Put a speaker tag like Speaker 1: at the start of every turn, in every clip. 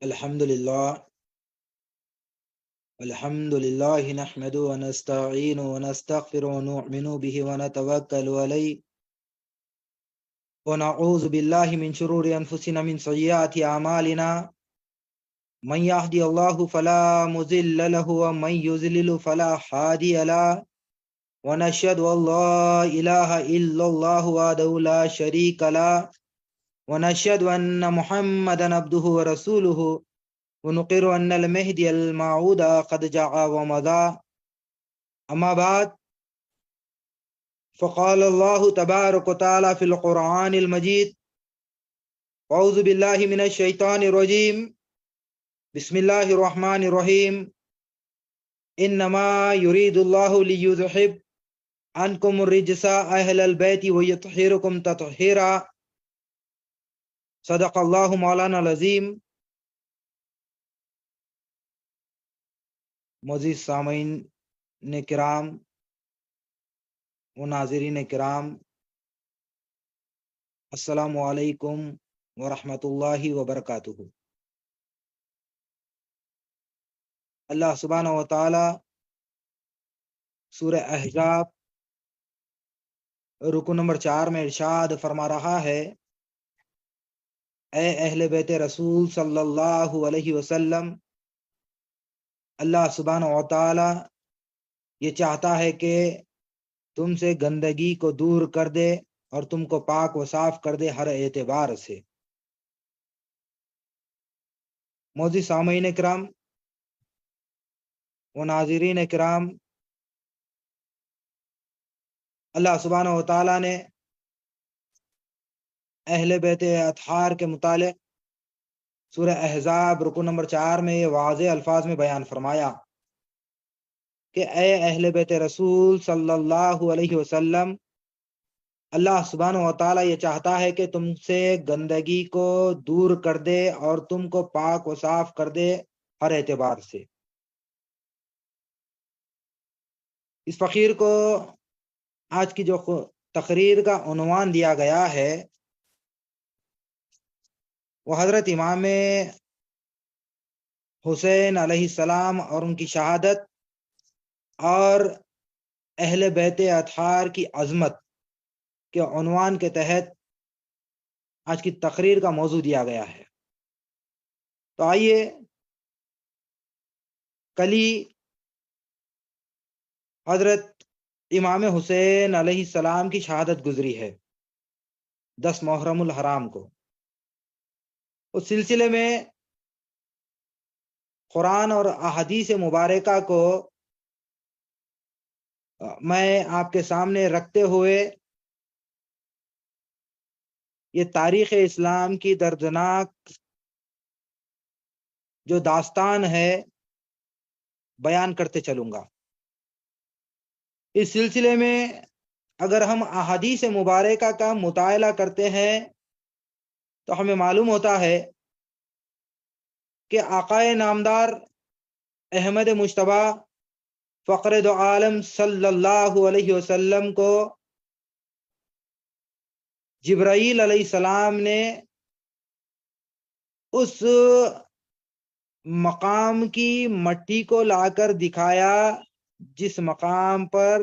Speaker 1: الحمد لله نحمده ونستعينه ونستغفره ونؤمن به ونتوكل عليه ونعوذ بالله من شرور أنفسنا من سيئات أعمالنا من يهدي الله فلا مضل له ومن يضلل فلا هادي له ونشهد أن لا إله إلا الله وحده لا شريك له ونشهد أن محمدا عبده ورسوله ونقر أن المهدي الموعود قد جاء ومضى أما بعد فقال الله تبارك وتعالى في القرآن المجيد أعوذ بالله من الشيطان الرجيم بسم الله الرحمن الرحيم إنما يريد الله ليذهب عنكم الرجس أهل البيت ويطهركم تطهيرا صدق الله مولانا العظيم. معزز سامعین کرام و ناظرین کرام، السلام علیکم ورحمۃ اللہ وبرکاتہ. اللہ سبحانہ و تعالی سورہ احزاب رکو نمبر 4 میں ارشاد فرما رہا ہے، اے اہل بیت رسول صلی اللہ علیہ وسلم، اللہ سبحانہ و تعالی یہ چاہتا ہے کہ تم سے گندگی کو دور کر دے اور تم کو پاک و صاف کر دے ہر اعتبار سے. معزز سامعین کرام و ناظرین کرام، اللہ سبحانہ و تعالی نے اہل بیت اطہار کے متعلق سورہ احزاب رکو نمبر 4 میں یہ واضح الفاظ میں بیان فرمایا کہ اے اہل بیت رسول صلی اللہ علیہ وسلم، اللہ سبحانہ و تعالی یہ چاہتا ہے کہ تم سے گندگی کو دور کر دے اور تم کو پاک و صاف کر دے ہر اعتبار سے. اس فقیر کو آج کی جو تقریر کا عنوان دیا گیا ہے وہ حضرت امام حسین علیہ السلام اور ان کی شہادت اور اہل بیت اطہار کی عظمت کے عنوان کے تحت آج کی تقریر کا موضوع دیا گیا ہے. تو آئیے، کل ہی حضرت امام حسین علیہ السلام کی شہادت گزری ہے 10 محرم الحرام کو. اس سلسلے میں قرآن اور احادیث مبارکہ کو میں آپ کے سامنے رکھتے ہوئے یہ تاریخ اسلام کی دردناک جو داستان ہے بیان کرتے چلوں گا. اس سلسلے میں اگر ہم احادیث مبارکہ کا مطالعہ کرتے ہیں تو ہمیں معلوم ہوتا ہے کہ آقائے نامدار احمد مجتبیٰ فخر دو عالم صلی اللہ علیہ وسلم کو جبرائیل علیہ السلام نے اس مقام کی مٹی کو لا کر دکھایا جس مقام پر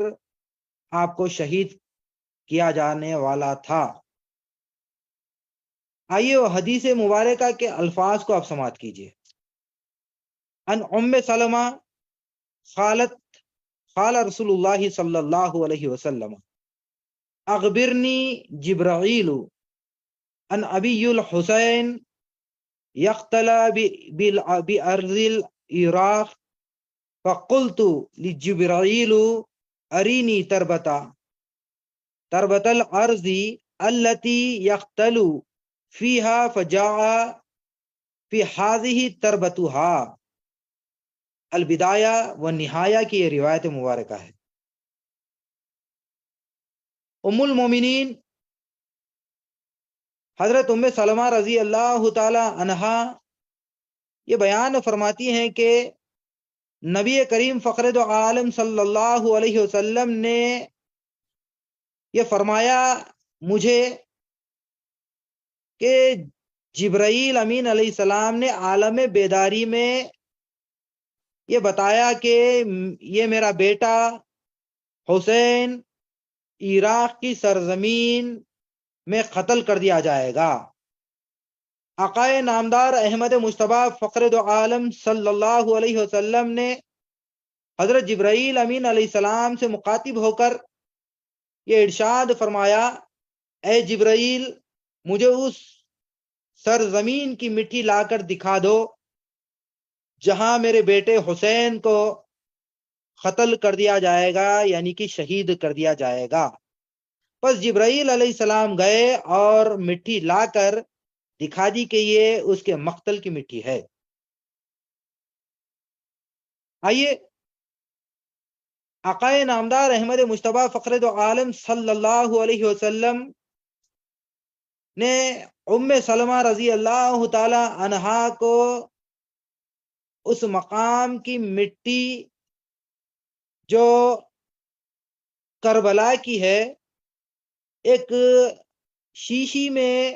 Speaker 1: آپ کو شہید کیا جانے والا تھا. آئیے وہ حدیث مبارکہ کے الفاظ کو آپ سماعت کیجیے. ان ام سلمہ قالت قال رسول اللہ صلی اللہ علیہ وسلم اخبرنی جبرائیل ان ابی الحسین یقتل بارض العراق فقلت لجبرائیل ارینی تربت الارض التي يقتل فيها فجاء في هذه تربتها. البدایہ والنہایہ کی یہ روایت مبارکہ ہے. ام المومنین حضرت ام سلمہ رضی اللہ تعالی عنہا یہ بیان فرماتی ہیں کہ نبی کریم فخر دو عالم صلی اللہ علیہ وسلم نے یہ فرمایا مجھے کہ جبرائیل امین علیہ السلام نے عالم بیداری میں یہ بتایا کہ یہ میرا بیٹا حسین عراق کی سرزمین میں قتل کر دیا جائے گا۔ آقائے نامدار احمد مجتبی فخر دو عالم صلی اللہ علیہ وسلم نے حضرت جبرائیل امین علیہ السلام سے مخاطب ہو کر یہ ارشاد فرمایا، اے جبرائیل، مجھے اس سرزمین کی مٹی لا کر دکھا دو جہاں میرے بیٹے حسین کو قتل کر دیا جائے گا، یعنی کہ شہید کر دیا جائے گا۔ پس جبرائیل علیہ السلام گئے اور مٹی لا کر دکھا دی کہ یہ اس کے مقتل کی مٹی ہے۔ آئیے آقائے نامدار احمد مجتبی فخر دو عالم صلی اللہ علیہ وسلم نے ام سلمہ رضی اللہ تعالی عنہا کو اس مقام کی مٹی جو کربلا کی ہے ایک شیشی میں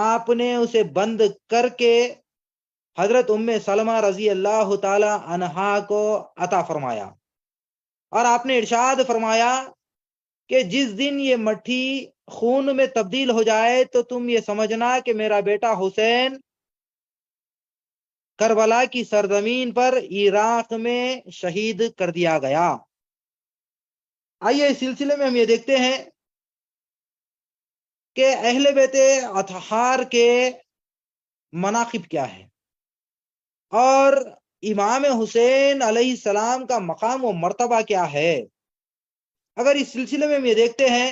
Speaker 1: آپ نے اسے بند کر کے حضرت ام سلمہ رضی اللہ تعالی عنہا کو عطا فرمایا، اور آپ نے ارشاد فرمایا کہ جس دن یہ مٹی خون میں تبدیل ہو جائے تو تم یہ سمجھنا کہ میرا بیٹا حسین کربلا کی سرزمین پر عراق میں شہید کر دیا گیا۔ آئیے اس سلسلے میں ہم یہ دیکھتے ہیں کہ اہل بیت اطہار کے مناقب کیا ہے اور امام حسین علیہ السلام کا مقام و مرتبہ کیا ہے۔ اگر اس سلسلے میں ہم یہ دیکھتے ہیں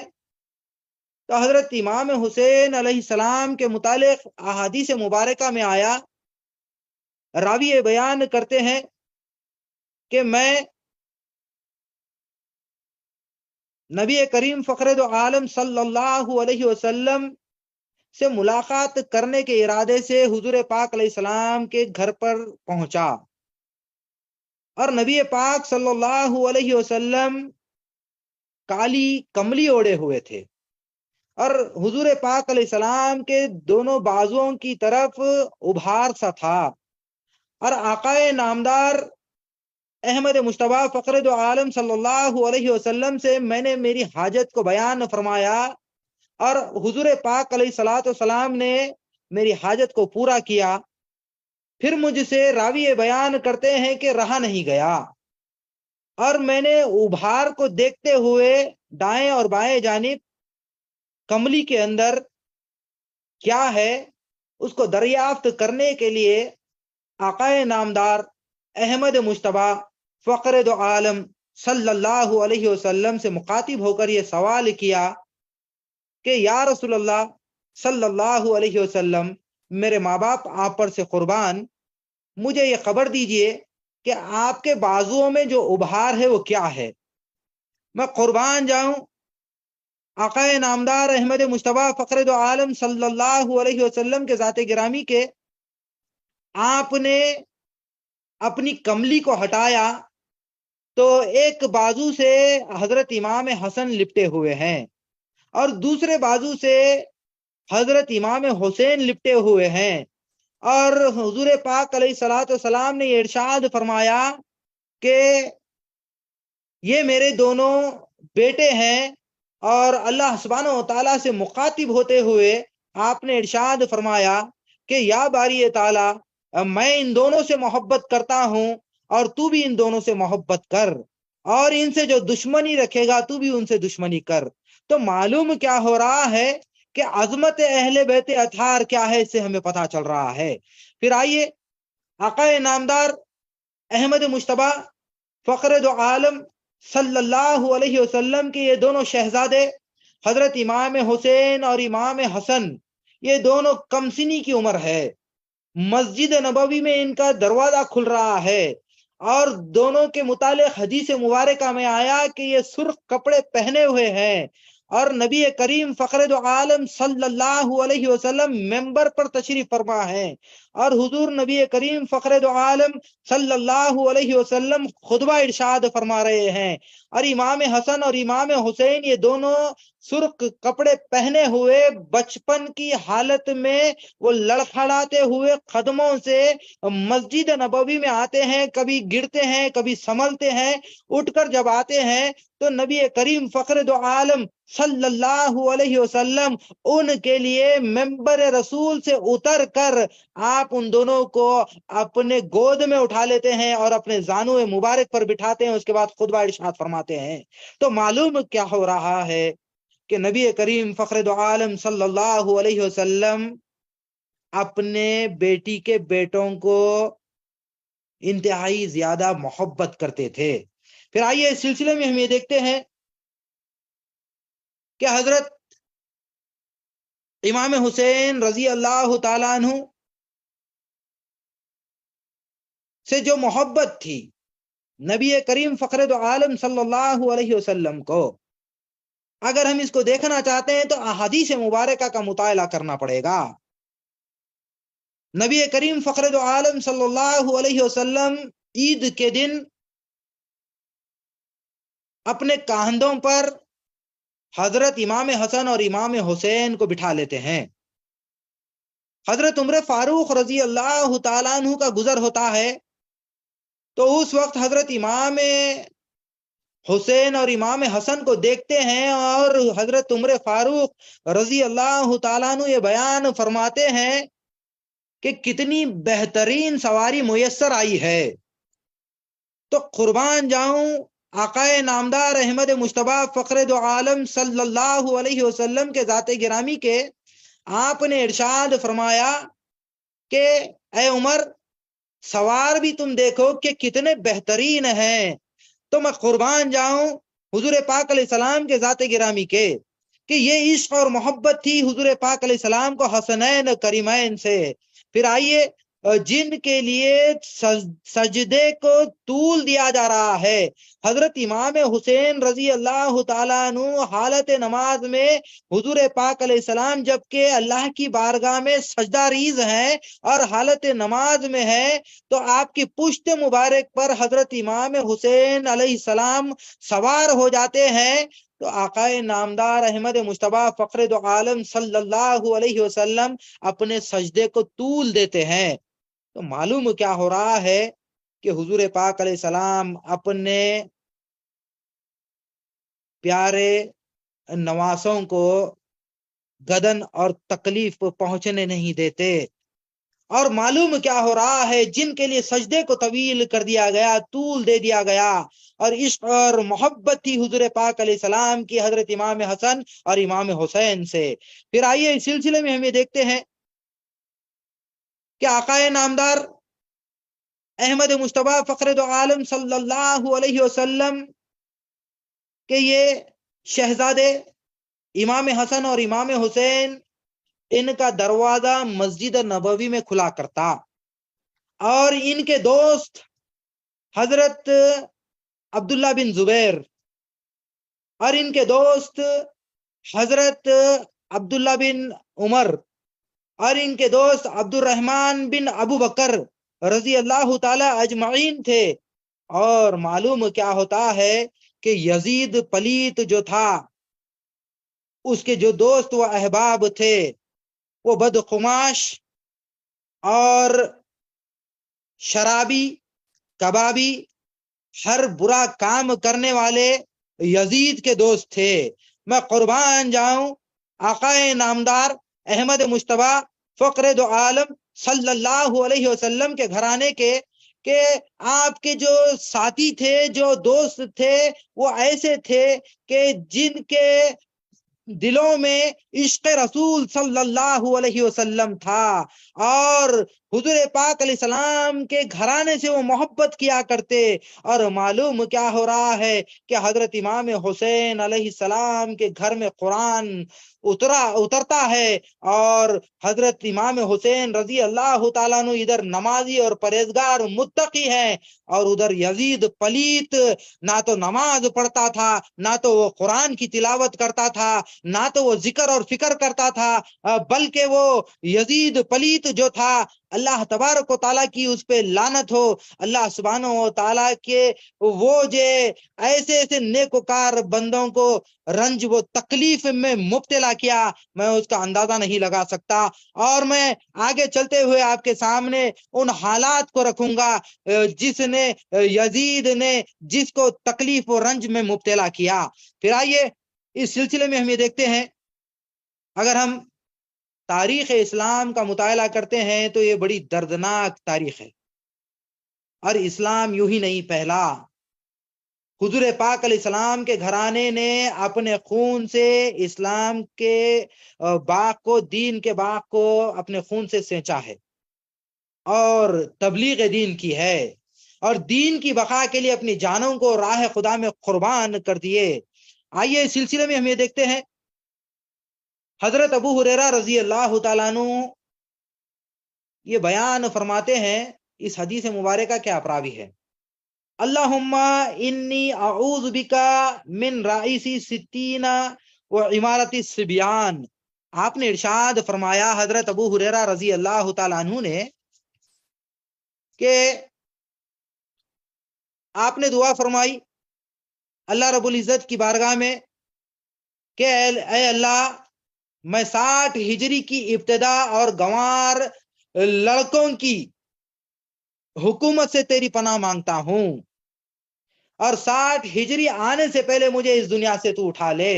Speaker 1: تو حضرت امام حسین علیہ السلام کے متعلق احادیث مبارکہ میں آیا، راوی بیان کرتے ہیں کہ میں نبی کریم فخر دو عالم صلی اللہ علیہ وسلم سے ملاقات کرنے کے ارادے سے حضور پاک علیہ السلام کے گھر پر پہنچا، اور نبی پاک صلی اللہ علیہ وسلم کالی کملی اوڑے ہوئے تھے، اور حضور پاک علیہ السلام کے دونوں بازوؤں کی طرف ابھار سا تھا، اور آقائے نامدار احمد مجتبی فخر دو عالم صلی اللہ علیہ وسلم سے میں نے میری حاجت کو بیان فرمایا، اور حضور پاک علیہ الصلوۃ والسلام نے میری حاجت کو پورا کیا۔ پھر مجھ سے راوی بیان کرتے ہیں کہ رہا نہیں گیا، اور میں نے ابھار کو دیکھتے ہوئے دائیں اور بائیں جانب کملی کے اندر کیا ہے اس کو دریافت کرنے کے لیے آقائے نامدار احمد مجتبی فخر دو عالم صلی اللہ علیہ وسلم سے مخاطب ہو کر یہ سوال کیا کہ یا رسول اللہ صلی اللہ علیہ وسلم، میرے ماں باپ آپ پر سے قربان، مجھے یہ خبر دیجئے کہ آپ کے بازوؤں میں جو ابھار ہے وہ کیا ہے، میں قربان جاؤں۔ آقائے نامدار احمد مجتبی فخر دو عالم صلی اللہ علیہ وسلم کے ذات گرامی کے آپ نے اپنی کملی کو ہٹایا تو ایک بازو سے حضرت امام حسن لپٹے ہوئے ہیں اور دوسرے بازو سے حضرت امام حسین لپٹے ہوئے ہیں، اور حضور پاک علیہ الصلوۃ والسلام نے یہ ارشاد فرمایا کہ یہ میرے دونوں بیٹے ہیں، اور اللہ سبحانہ و تعالیٰ سے مخاطب ہوتے ہوئے آپ نے ارشاد فرمایا کہ یا باری تعالیٰ، میں ان دونوں سے محبت کرتا ہوں اور تو بھی ان دونوں سے محبت کر، اور ان سے جو دشمنی رکھے گا تو بھی ان سے دشمنی کر۔ تو معلوم کیا ہو رہا ہے کہ عظمت اہل بیت اطہار کیا ہے، اس سے ہمیں پتہ چل رہا ہے۔ پھر آئیے آقا نامدار احمد مجتبی فخر دو عالم صلی اللہ علیہ وسلم کے یہ دونوں شہزادے حضرت امام حسین اور امام حسن، یہ دونوں کم سنی کی عمر ہے، مسجد نبوی میں ان کا دروازہ کھل رہا ہے، اور دونوں کے متعلق حدیث مبارکہ میں آیا کہ یہ سرخ کپڑے پہنے ہوئے ہیں، اور نبی کریم فخر دو عالم صلی اللہ علیہ وسلم ممبر پر تشریف فرما ہے، اور حضور نبی کریم فخر دو عالم صلی اللہ علیہ وسلم خطبہ ارشاد فرما رہے ہیں، اور امام حسن اور امام حسین یہ دونوں سرخ کپڑے پہنے ہوئے بچپن کی حالت میں وہ لڑکھڑاتے ہوئے قدموں سے مسجد نبوی میں آتے ہیں، کبھی گرتے ہیں کبھی سنبھلتے ہیں، اٹھ کر جب آتے ہیں تو نبی کریم فخر دو عالم صلی اللہ علیہ وسلم ان کے لیے ممبر رسول سے اتر کر آپ ان دونوں کو اپنے گود میں اٹھا لیتے ہیں اور اپنے زانو مبارک پر بٹھاتے ہیں، اس کے بعد خطبہ ارشاد فرماتے ہیں۔ تو معلوم کیا ہو رہا ہے کہ نبی کریم فخر دو عالم صلی اللہ علیہ وسلم اپنے بیٹی کے بیٹوں کو انتہائی زیادہ محبت کرتے تھے۔ پھر آئیے اس سلسلے میں ہم یہ دیکھتے ہیں کہ حضرت امام حسین رضی اللہ تعالیٰ عنہ سے جو محبت تھی نبی کریم فخر دو عالم صلی اللہ علیہ وسلم کو، اگر ہم اس کو دیکھنا چاہتے ہیں تو احادیث مبارکہ کا مطالعہ کرنا پڑے گا۔ نبی کریم فخر دو عالم صلی اللہ علیہ وسلم عید کے دن اپنے کاندھوں پر حضرت امام حسن اور امام حسین کو بٹھا لیتے ہیں۔ حضرت عمر فاروق رضی اللہ تعالیٰ عنہ کا گزر ہوتا ہے تو اس وقت حضرت امام حسین اور امام حسن کو دیکھتے ہیں اور حضرت عمر فاروق رضی اللہ تعالیٰ عنہ یہ بیان فرماتے ہیں کہ کتنی بہترین سواری میسر آئی ہے، تو قربان جاؤں آقائے نامدار احمد مجتبیٰ فخر دو عالم صلی اللہ علیہ وسلم کے ذات گرامی کے آپ نے ارشاد فرمایا کہ اے عمر سوار بھی تم دیکھو کہ کتنے بہترین ہیں، تو میں قربان جاؤں حضور پاک علیہ السلام کے ذات گرامی کے کہ یہ عشق اور محبت تھی حضور پاک علیہ السلام کو حسنین کریمین سے۔ پھر آئیے جن کے لیے سجدے کو طول دیا جا رہا ہے، حضرت امام حسین رضی اللہ تعالیٰ عنہ حالت نماز میں حضور پاک علیہ السلام جبکہ اللہ کی بارگاہ میں سجدہ ریز ہیں اور حالت نماز میں ہے، تو آپ کی پشت مبارک پر حضرت امام حسین علیہ السلام سوار ہو جاتے ہیں، تو آقائے نامدار احمد مجتبیٰ فخر دو عالم صلی اللہ علیہ وسلم اپنے سجدے کو طول دیتے ہیں۔ تو معلوم کیا ہو رہا ہے کہ حضور پاک علیہ السلام اپنے پیارے نواسوں کو گدن اور تکلیف پہنچنے نہیں دیتے، اور معلوم کیا ہو رہا ہے جن کے لیے سجدے کو طویل کر دیا گیا، طول دے دیا گیا، اور عشق اور محبت تھی حضور پاک علیہ السلام کی حضرت امام حسن اور امام حسین سے۔ پھر آئیے اس سلسلے میں ہم یہ دیکھتے ہیں کہ آقائے نامدار احمد مجتبیٰ فخر دو عالم صلی اللہ علیہ وسلم کہ یہ شہزادے امام حسن اور امام حسین ان کا دروازہ مسجد نبوی میں کھلا کرتا، اور ان کے دوست حضرت عبداللہ بن زبیر اور ان کے دوست حضرت عبداللہ بن عمر اور ان کے دوست عبد الرحمن بن ابو بکر رضی اللہ تعالی اجمعین تھے۔ اور معلوم کیا ہوتا ہے کہ یزید پلیت جو تھا، اس کے جو دوست و احباب تھے وہ بدقماش اور شرابی کبابی ہر برا کام کرنے والے یزید کے دوست تھے۔ میں قربان جاؤں آقائے نامدار احمد مجتبیٰ فخر دو عالم صلی اللہ علیہ وسلم کے گھرانے کے کہ آپ کے جو ساتھی تھے، جو دوست تھے، وہ ایسے تھے کہ جن کے دلوں میں عشق رسول صلی اللہ علیہ وسلم تھا، اور حضور پاک علیہ السلام کے گھرانے سے وہ محبت کیا کرتے۔ اور معلوم کیا ہو رہا ہے کہ حضرت امام حسین علیہ السلام کے گھر میں قرآن اترتا ہے، اور حضرت امام حسین رضی اللہ تعالیٰ عنہ ادھر نمازی اور پرہیزگار متقی ہیں، اور ادھر یزید پلیت نہ تو نماز پڑھتا تھا، نہ تو وہ قرآن کی تلاوت کرتا تھا، نہ تو وہ ذکر اور فکر کرتا تھا، بلکہ وہ یزید پلیت جو تھا اللہ تبارک و تعالیٰ کی اس پہ لعنت ہو، اللہ سبحانہ و تعالیٰ کے وہ جو ایسے ایسے نیکوکار بندوں کو رنج و تکلیف میں مبتلا کیا، میں اس کا اندازہ نہیں لگا سکتا۔ اور میں آگے چلتے ہوئے آپ کے سامنے ان حالات کو رکھوں گا جس نے یزید نے جس کو تکلیف و رنج میں مبتلا کیا۔ پھر آئیے اس سلسلے میں ہم یہ دیکھتے ہیں، اگر ہم تاریخ اسلام کا مطالعہ کرتے ہیں تو یہ بڑی دردناک تاریخ ہے، اور اسلام یوں ہی نہیں پھیلا۔ حضور پاک علیہ السلام کے گھرانے نے اپنے خون سے اسلام کے باغ کو، دین کے باغ کو اپنے خون سے سینچا ہے اور تبلیغ دین کی ہے، اور دین کی بقا کے لیے اپنی جانوں کو راہ خدا میں قربان کر دیے۔ آئیے اس سلسلے میں ہم یہ دیکھتے ہیں، حضرت ابو ہریرہ رضی اللہ تعالیٰ عنہ یہ بیان فرماتے ہیں، اس حدیث مبارکہ کے اپراوی ہے، اللہم انی اعوذ بکا من رئیسی ستین و عمارت الصبیان۔ آپ نے ارشاد فرمایا، حضرت ابو ہریرہ رضی اللہ تعالیٰ عنہ نے، کہ آپ نے دعا فرمائی اللہ رب العزت کی بارگاہ میں کہ اے اللہ، میں 60 ہجری کی ابتدا اور گنوار لڑکوں کی حکومت سے تیری پناہ مانگتا ہوں، اور 60 ہجری آنے سے پہلے مجھے اس دنیا سے تو اٹھا لے۔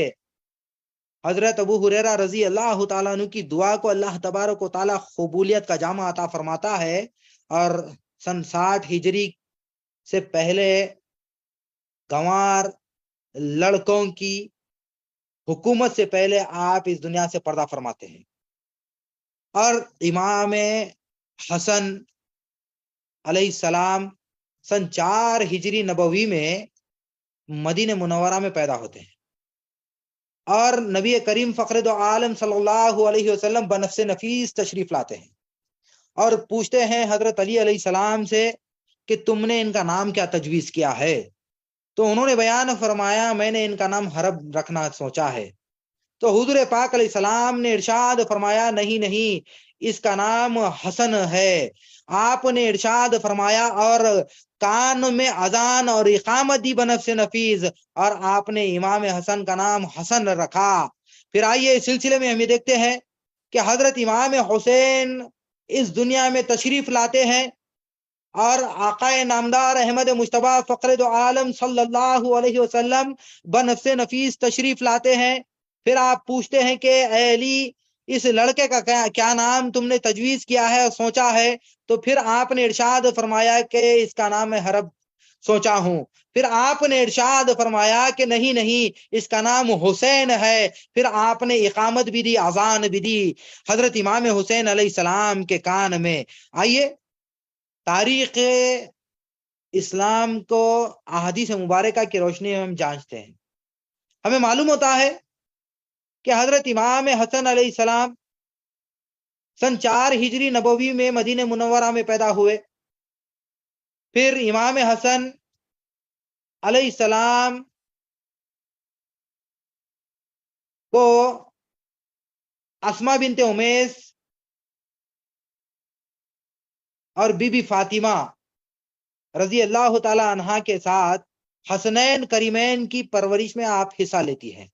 Speaker 1: حضرت ابو ہریرہ رضی اللہ تعالیٰ عنہ کی دعا کو اللہ تبارک و تعالیٰ قبولیت کا جامع عطا فرماتا ہے، اور سن 60 ہجری سے پہلے گنوار لڑکوں کی حکومت سے پہلے آپ اس دنیا سے پردہ فرماتے ہیں، اور امام حسن علیہ السلام سن 4 ہجری نبوی میں مدینہ منورہ میں پیدا ہوتے ہیں، اور نبی کریم فخر دو عالم صلی اللہ علیہ وسلم بنفس نفیس تشریف لاتے ہیں، اور پوچھتے ہیں حضرت علی علیہ السلام سے کہ تم نے ان کا نام کیا تجویز کیا ہے؟ تو انہوں نے بیان فرمایا، میں نے ان کا نام حرب رکھنا سوچا ہے۔ تو حضور پاک علیہ السلام نے ارشاد فرمایا، نہیں نہیں، اس کا نام حسن ہے۔ آپ نے ارشاد فرمایا اور کان میں اذان اور اقامت دی بنفس نفیس، اور آپ نے امام حسن کا نام حسن رکھا۔ پھر آئیے اس سلسلے میں ہم یہ دیکھتے ہیں کہ حضرت امام حسین اس دنیا میں تشریف لاتے ہیں، اور آقا نامدار احمد مجتبیٰ فخر دو عالم صلی اللہ علیہ وسلم بنفس نفیس تشریف لاتے ہیں۔ پھر آپ پوچھتے ہیں کہ اے علی، اس لڑکے کا کیا نام تم نے تجویز کیا ہے اور سوچا ہے؟ تو پھر آپ نے ارشاد فرمایا کہ اس کا نام میں حرب سوچا ہوں۔ پھر آپ نے ارشاد فرمایا کہ نہیں نہیں، اس کا نام حسین ہے۔ پھر آپ نے اقامت بھی دی، اذان بھی دی حضرت امام حسین علیہ السلام کے کان میں۔ آئیے تاریخ اسلام کو احادیث مبارکہ کی روشنی میں ہم جانچتے ہیں، ہمیں معلوم ہوتا ہے کہ حضرت امام حسن علیہ السلام سن 4 ہجری نبوی میں مدینہ منورہ میں پیدا ہوئے۔ پھر امام حسن علیہ السلام کو اسماء بنت امیس اور بی بی فاطمہ رضی اللہ تعالی عنہا کے ساتھ حسنین کریمین کی پرورش میں آپ حصہ لیتی ہیں،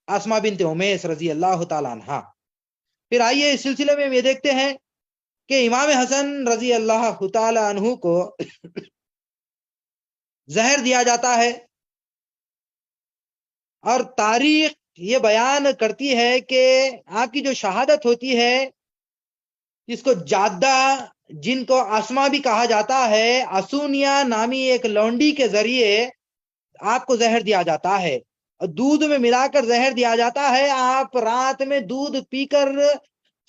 Speaker 1: اسماء بنت امیس رضی اللہ تعالی عنہا۔ پھر آئیے اس سلسلے میں یہ دیکھتے ہیں کہ امام حسن رضی اللہ تعالی عنہ کو زہر دیا جاتا ہے، اور تاریخ یہ بیان کرتی ہے کہ آپ کی جو شہادت ہوتی ہے، جس کو جادہ، جن کو اسما بھی کہا جاتا ہے، اسونیا نامی ایک لونڈی کے ذریعے آپ کو زہر دیا جاتا ہے، دودھ میں ملا کر زہر دیا جاتا ہے۔ آپ رات میں دودھ پی کر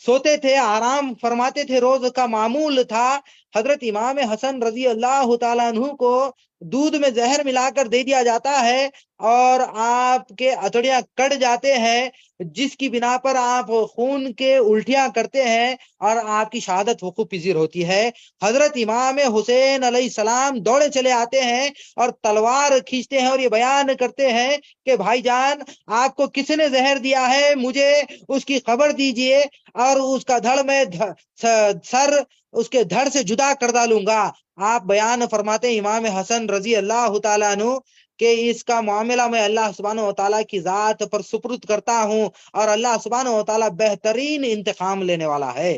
Speaker 1: سوتے تھے، آرام فرماتے تھے، روز کا معمول تھا۔ حضرت امام حسن رضی اللہ تعالیٰ عنہ کو دودھ میں زہر ملا کر دے دیا جاتا ہے، اور آپ کے اتڑیاں کٹ جاتے ہیں، جس کی بنا پر آپ خون کے الٹیاں کرتے ہیں، اور آپ کی شہادت وقوع پذیر ہوتی ہے۔ حضرت امام حسین علیہ السلام دوڑے چلے آتے ہیں اور تلوار کھینچتے ہیں، اور یہ بیان کرتے ہیں کہ بھائی جان، آپ کو کس نے زہر دیا ہے؟ مجھے اس کی خبر دیجئے، اور اس کا دھڑ میں سر اس کے دھڑ سے جدا کر ڈالوں گا۔ آپ بیان فرماتے ہیں امام حسن رضی اللہ تعالیٰ عنہ کہ اس کا معاملہ میں اللہ سبحانہ و تعالیٰ کی ذات پر سپرد کرتا ہوں، اور اللہ سبحانہ و تعالیٰ بہترین انتقام لینے والا ہے۔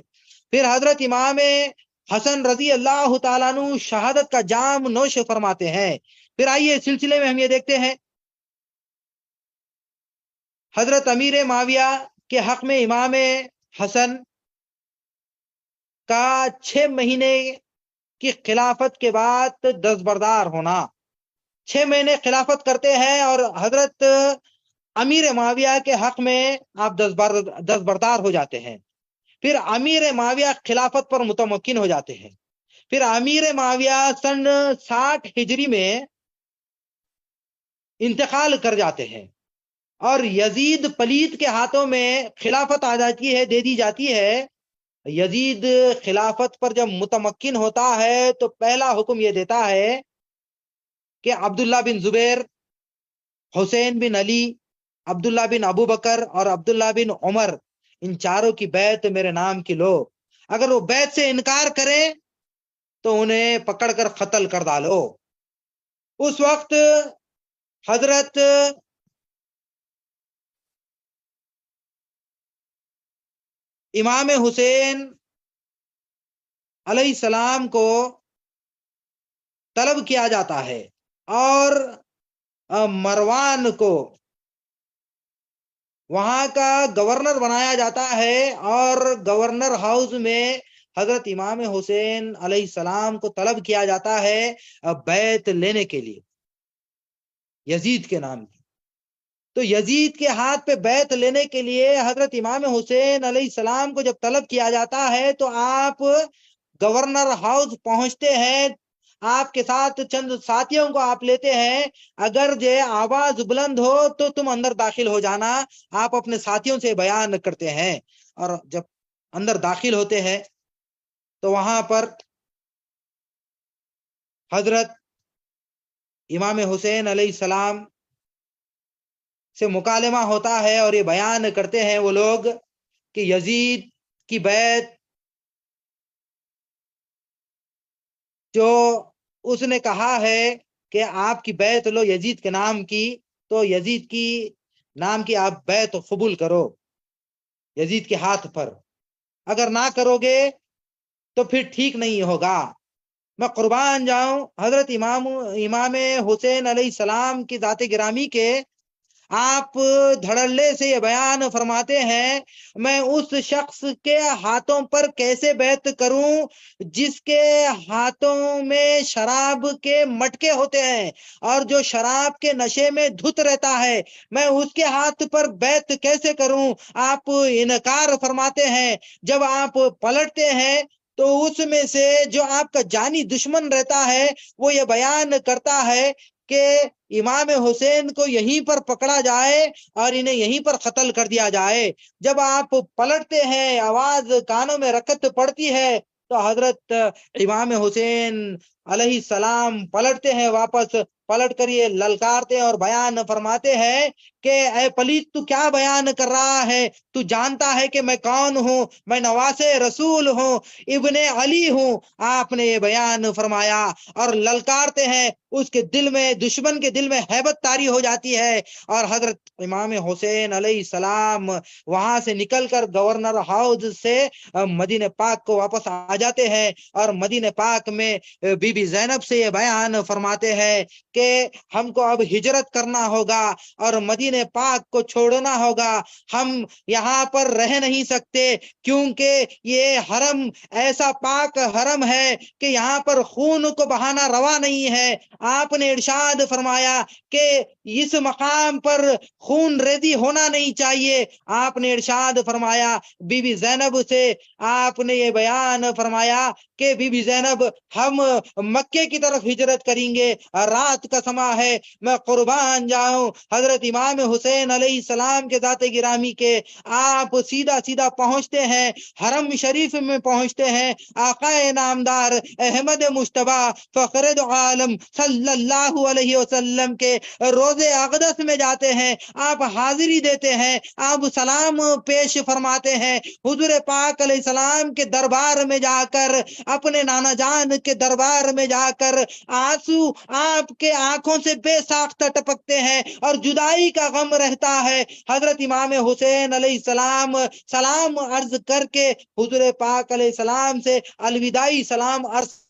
Speaker 1: پھر حضرت امام حسن رضی اللہ تعالیٰ عنہ شہادت کا جام نوش فرماتے ہیں۔ پھر آئیے اس سلسلے میں ہم یہ دیکھتے ہیں حضرت امیر معاویہ کے حق میں امام حسن کا 6 مہینے کی خلافت کے بعد دستبردار ہونا، 6 مہینے خلافت کرتے ہیں اور حضرت امیر معاویہ کے حق میں آپ دستبردار ہو جاتے ہیں۔ پھر امیر معاویہ خلافت پر متمکن ہو جاتے ہیں۔ پھر امیر معاویہ سن 60 ہجری میں انتقال کر جاتے ہیں، اور یزید پلیت کے ہاتھوں میں خلافت آ جاتی ہے، دے دی جاتی ہے۔ یزید خلافت پر جب متمکن ہوتا ہے تو پہلا حکم یہ دیتا ہے کہ عبداللہ بن زبیر، حسین بن علی، عبداللہ بن ابو بکر اور عبداللہ بن عمر، ان چاروں کی بیعت میرے نام کی لو۔ اگر وہ بیعت سے انکار کریں تو انہیں پکڑ کر قتل کر ڈالو۔ اس وقت حضرت امام حسین علیہ السلام کو طلب کیا جاتا ہے اور مروان کو وہاں کا گورنر بنایا جاتا ہے، اور گورنر ہاؤس میں حضرت امام حسین علیہ السلام کو طلب کیا جاتا ہے بیعت لینے کے لیے یزید کے نام کی۔ تو یزید کے ہاتھ پہ بیعت لینے کے لیے حضرت امام حسین علیہ السلام کو جب طلب کیا جاتا ہے تو آپ گورنر ہاؤس پہنچتے ہیں، آپ کے ساتھ چند ساتھیوں کو آپ لیتے ہیں، اگر جو آواز بلند ہو تو تم اندر داخل ہو جانا، آپ اپنے ساتھیوں سے بیان کرتے ہیں۔ اور جب اندر داخل ہوتے ہیں تو وہاں پر حضرت امام حسین علیہ السلام سے مکالمہ ہوتا ہے، اور یہ بیان کرتے ہیں وہ لوگ کہ یزید کی بیعت جو اس نے کہا ہے کہ آپ کی بیعت لو یزید کے نام کی، تو یزید کی نام کی آپ بیعت قبول کرو یزید کے ہاتھ پر، اگر نہ کرو گے تو پھر ٹھیک نہیں ہوگا۔ میں قربان جاؤں حضرت امام حسین علیہ السلام کی ذات گرامی کے، آپ دھڑلے سے یہ بیان فرماتے ہیں میں اس شخص کے ہاتھوں پر کیسے بیعت کروں جس کے ہاتھوں میں شراب کے مٹکے ہوتے ہیں اور جو شراب کے نشے میں دھت رہتا ہے، میں اس کے ہاتھ پر بیعت کیسے کروں؟ آپ انکار فرماتے ہیں۔ جب آپ پلٹتے ہیں تو اس میں سے جو آپ کا جانی دشمن رہتا ہے وہ یہ بیان کرتا ہے کہ امام حسین کو یہیں پر پکڑا جائے اور انہیں یہیں پر قتل کر دیا جائے۔ جب آپ پلٹتے ہیں، آواز کانوں میں رکعت پڑتی ہے تو حضرت امام حسین علیہ السلام پلٹتے ہیں، واپس پلٹ کر یہ للکارتے اور بیان فرماتے ہیں کہ اے پلیت تو کیا بیان کر رہا ہے؟ تو جانتا ہے کہ میں کون ہوں؟ میں نواز رسول ہوں، ابن علی ہوں۔ آپ نے یہ بیان فرمایا اور للکارتے ہیں، اس کے دل میں، دشمن کے دل میں ہیبت طاری ہو جاتی ہے، اور حضرت امام حسین علیہ السلام وہاں سے نکل کر گورنر ہاؤس سے مدینہ پاک کو واپس آ جاتے ہیں، اور مدینہ پاک میں بی بی زینب سے یہ بیان فرماتے ہیں کہ ہم کو اب ہجرت کرنا ہوگا اور مدینہ پاک کو چھوڑنا ہوگا، ہم یہاں پر رہ نہیں سکتے کیونکہ یہ حرم ایسا پاک حرم ہے کہ یہاں پر خون کو بہانا روا نہیں ہے۔ آپ نے ارشاد فرمایا کہ اس مقام پر خون ریزی ہونا نہیں چاہیے۔ آپ نے ارشاد فرمایا بی بی زینب سے، آپ نے یہ بیان فرمایا کہ بی بی زینب ہم مکے کی طرف ہجرت کریں گے، رات کا سما ہے، میں قربان جاؤں حضرت امام حسین علیہ السلام کے ذات گرامی کے، آپ سیدھا سیدھا پہنچتے ہیں، حرم شریف میں پہنچتے ہیں، آقا نامدار احمد مجتبی فخر دو عالم صلی اللہ علیہ وسلم کے روضہ روضے اقدس میں جاتے ہیں، آپ حاضری دیتے ہیں، آپ سلام پیش فرماتے ہیں، حضور پاک علیہ السلام کے دربار میں جا کر، اپنے نانا جان کے دربار میں جا کر آنسو آپ کے آنکھوں سے بے ساختہ ٹپکتے ہیں اور جدائی کا غم رہتا ہے۔ حضرت امام حسین علیہ السلام سلام عرض کر کے حضور پاک علیہ السلام سے الوداعی سلام عرض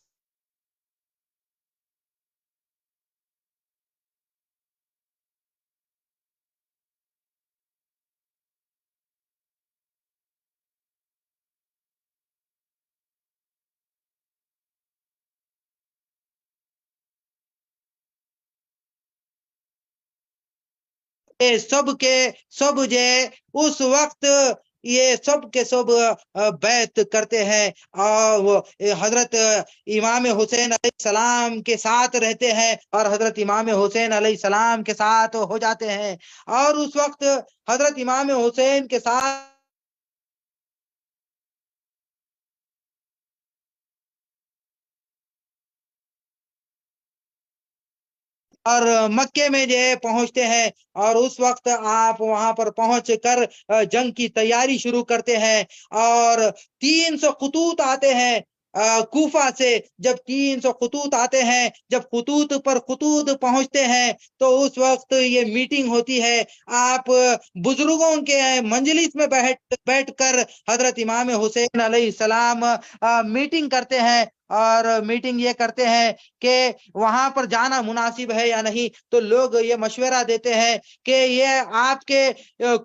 Speaker 1: سب کے سب جو اس وقت یہ سب کے سب بیعت کرتے ہیں اور وہ حضرت امام حسین علیہ السلام کے ساتھ رہتے ہیں اور حضرت امام حسین علیہ السلام کے ساتھ ہو جاتے ہیں، اور اس وقت حضرت امام حسین کے ساتھ اور مکے میں جو پہنچتے ہیں، اور اس وقت آپ وہاں پر پہنچ کر جنگ کی تیاری شروع کرتے ہیں، اور 300 خطوط آتے ہیں کوفہ سے۔ جب 300 خطوط آتے ہیں، جب خطوط پر خطوط پہنچتے ہیں تو اس وقت یہ میٹنگ ہوتی ہے۔ آپ بزرگوں کے مجلس میں بیٹھ کر حضرت امام حسین علیہ السلام میٹنگ کرتے ہیں، اور میٹنگ یہ کرتے ہیں کہ وہاں پر جانا مناسب ہے یا نہیں۔ تو لوگ یہ مشورہ دیتے ہیں کہ یہ آپ کے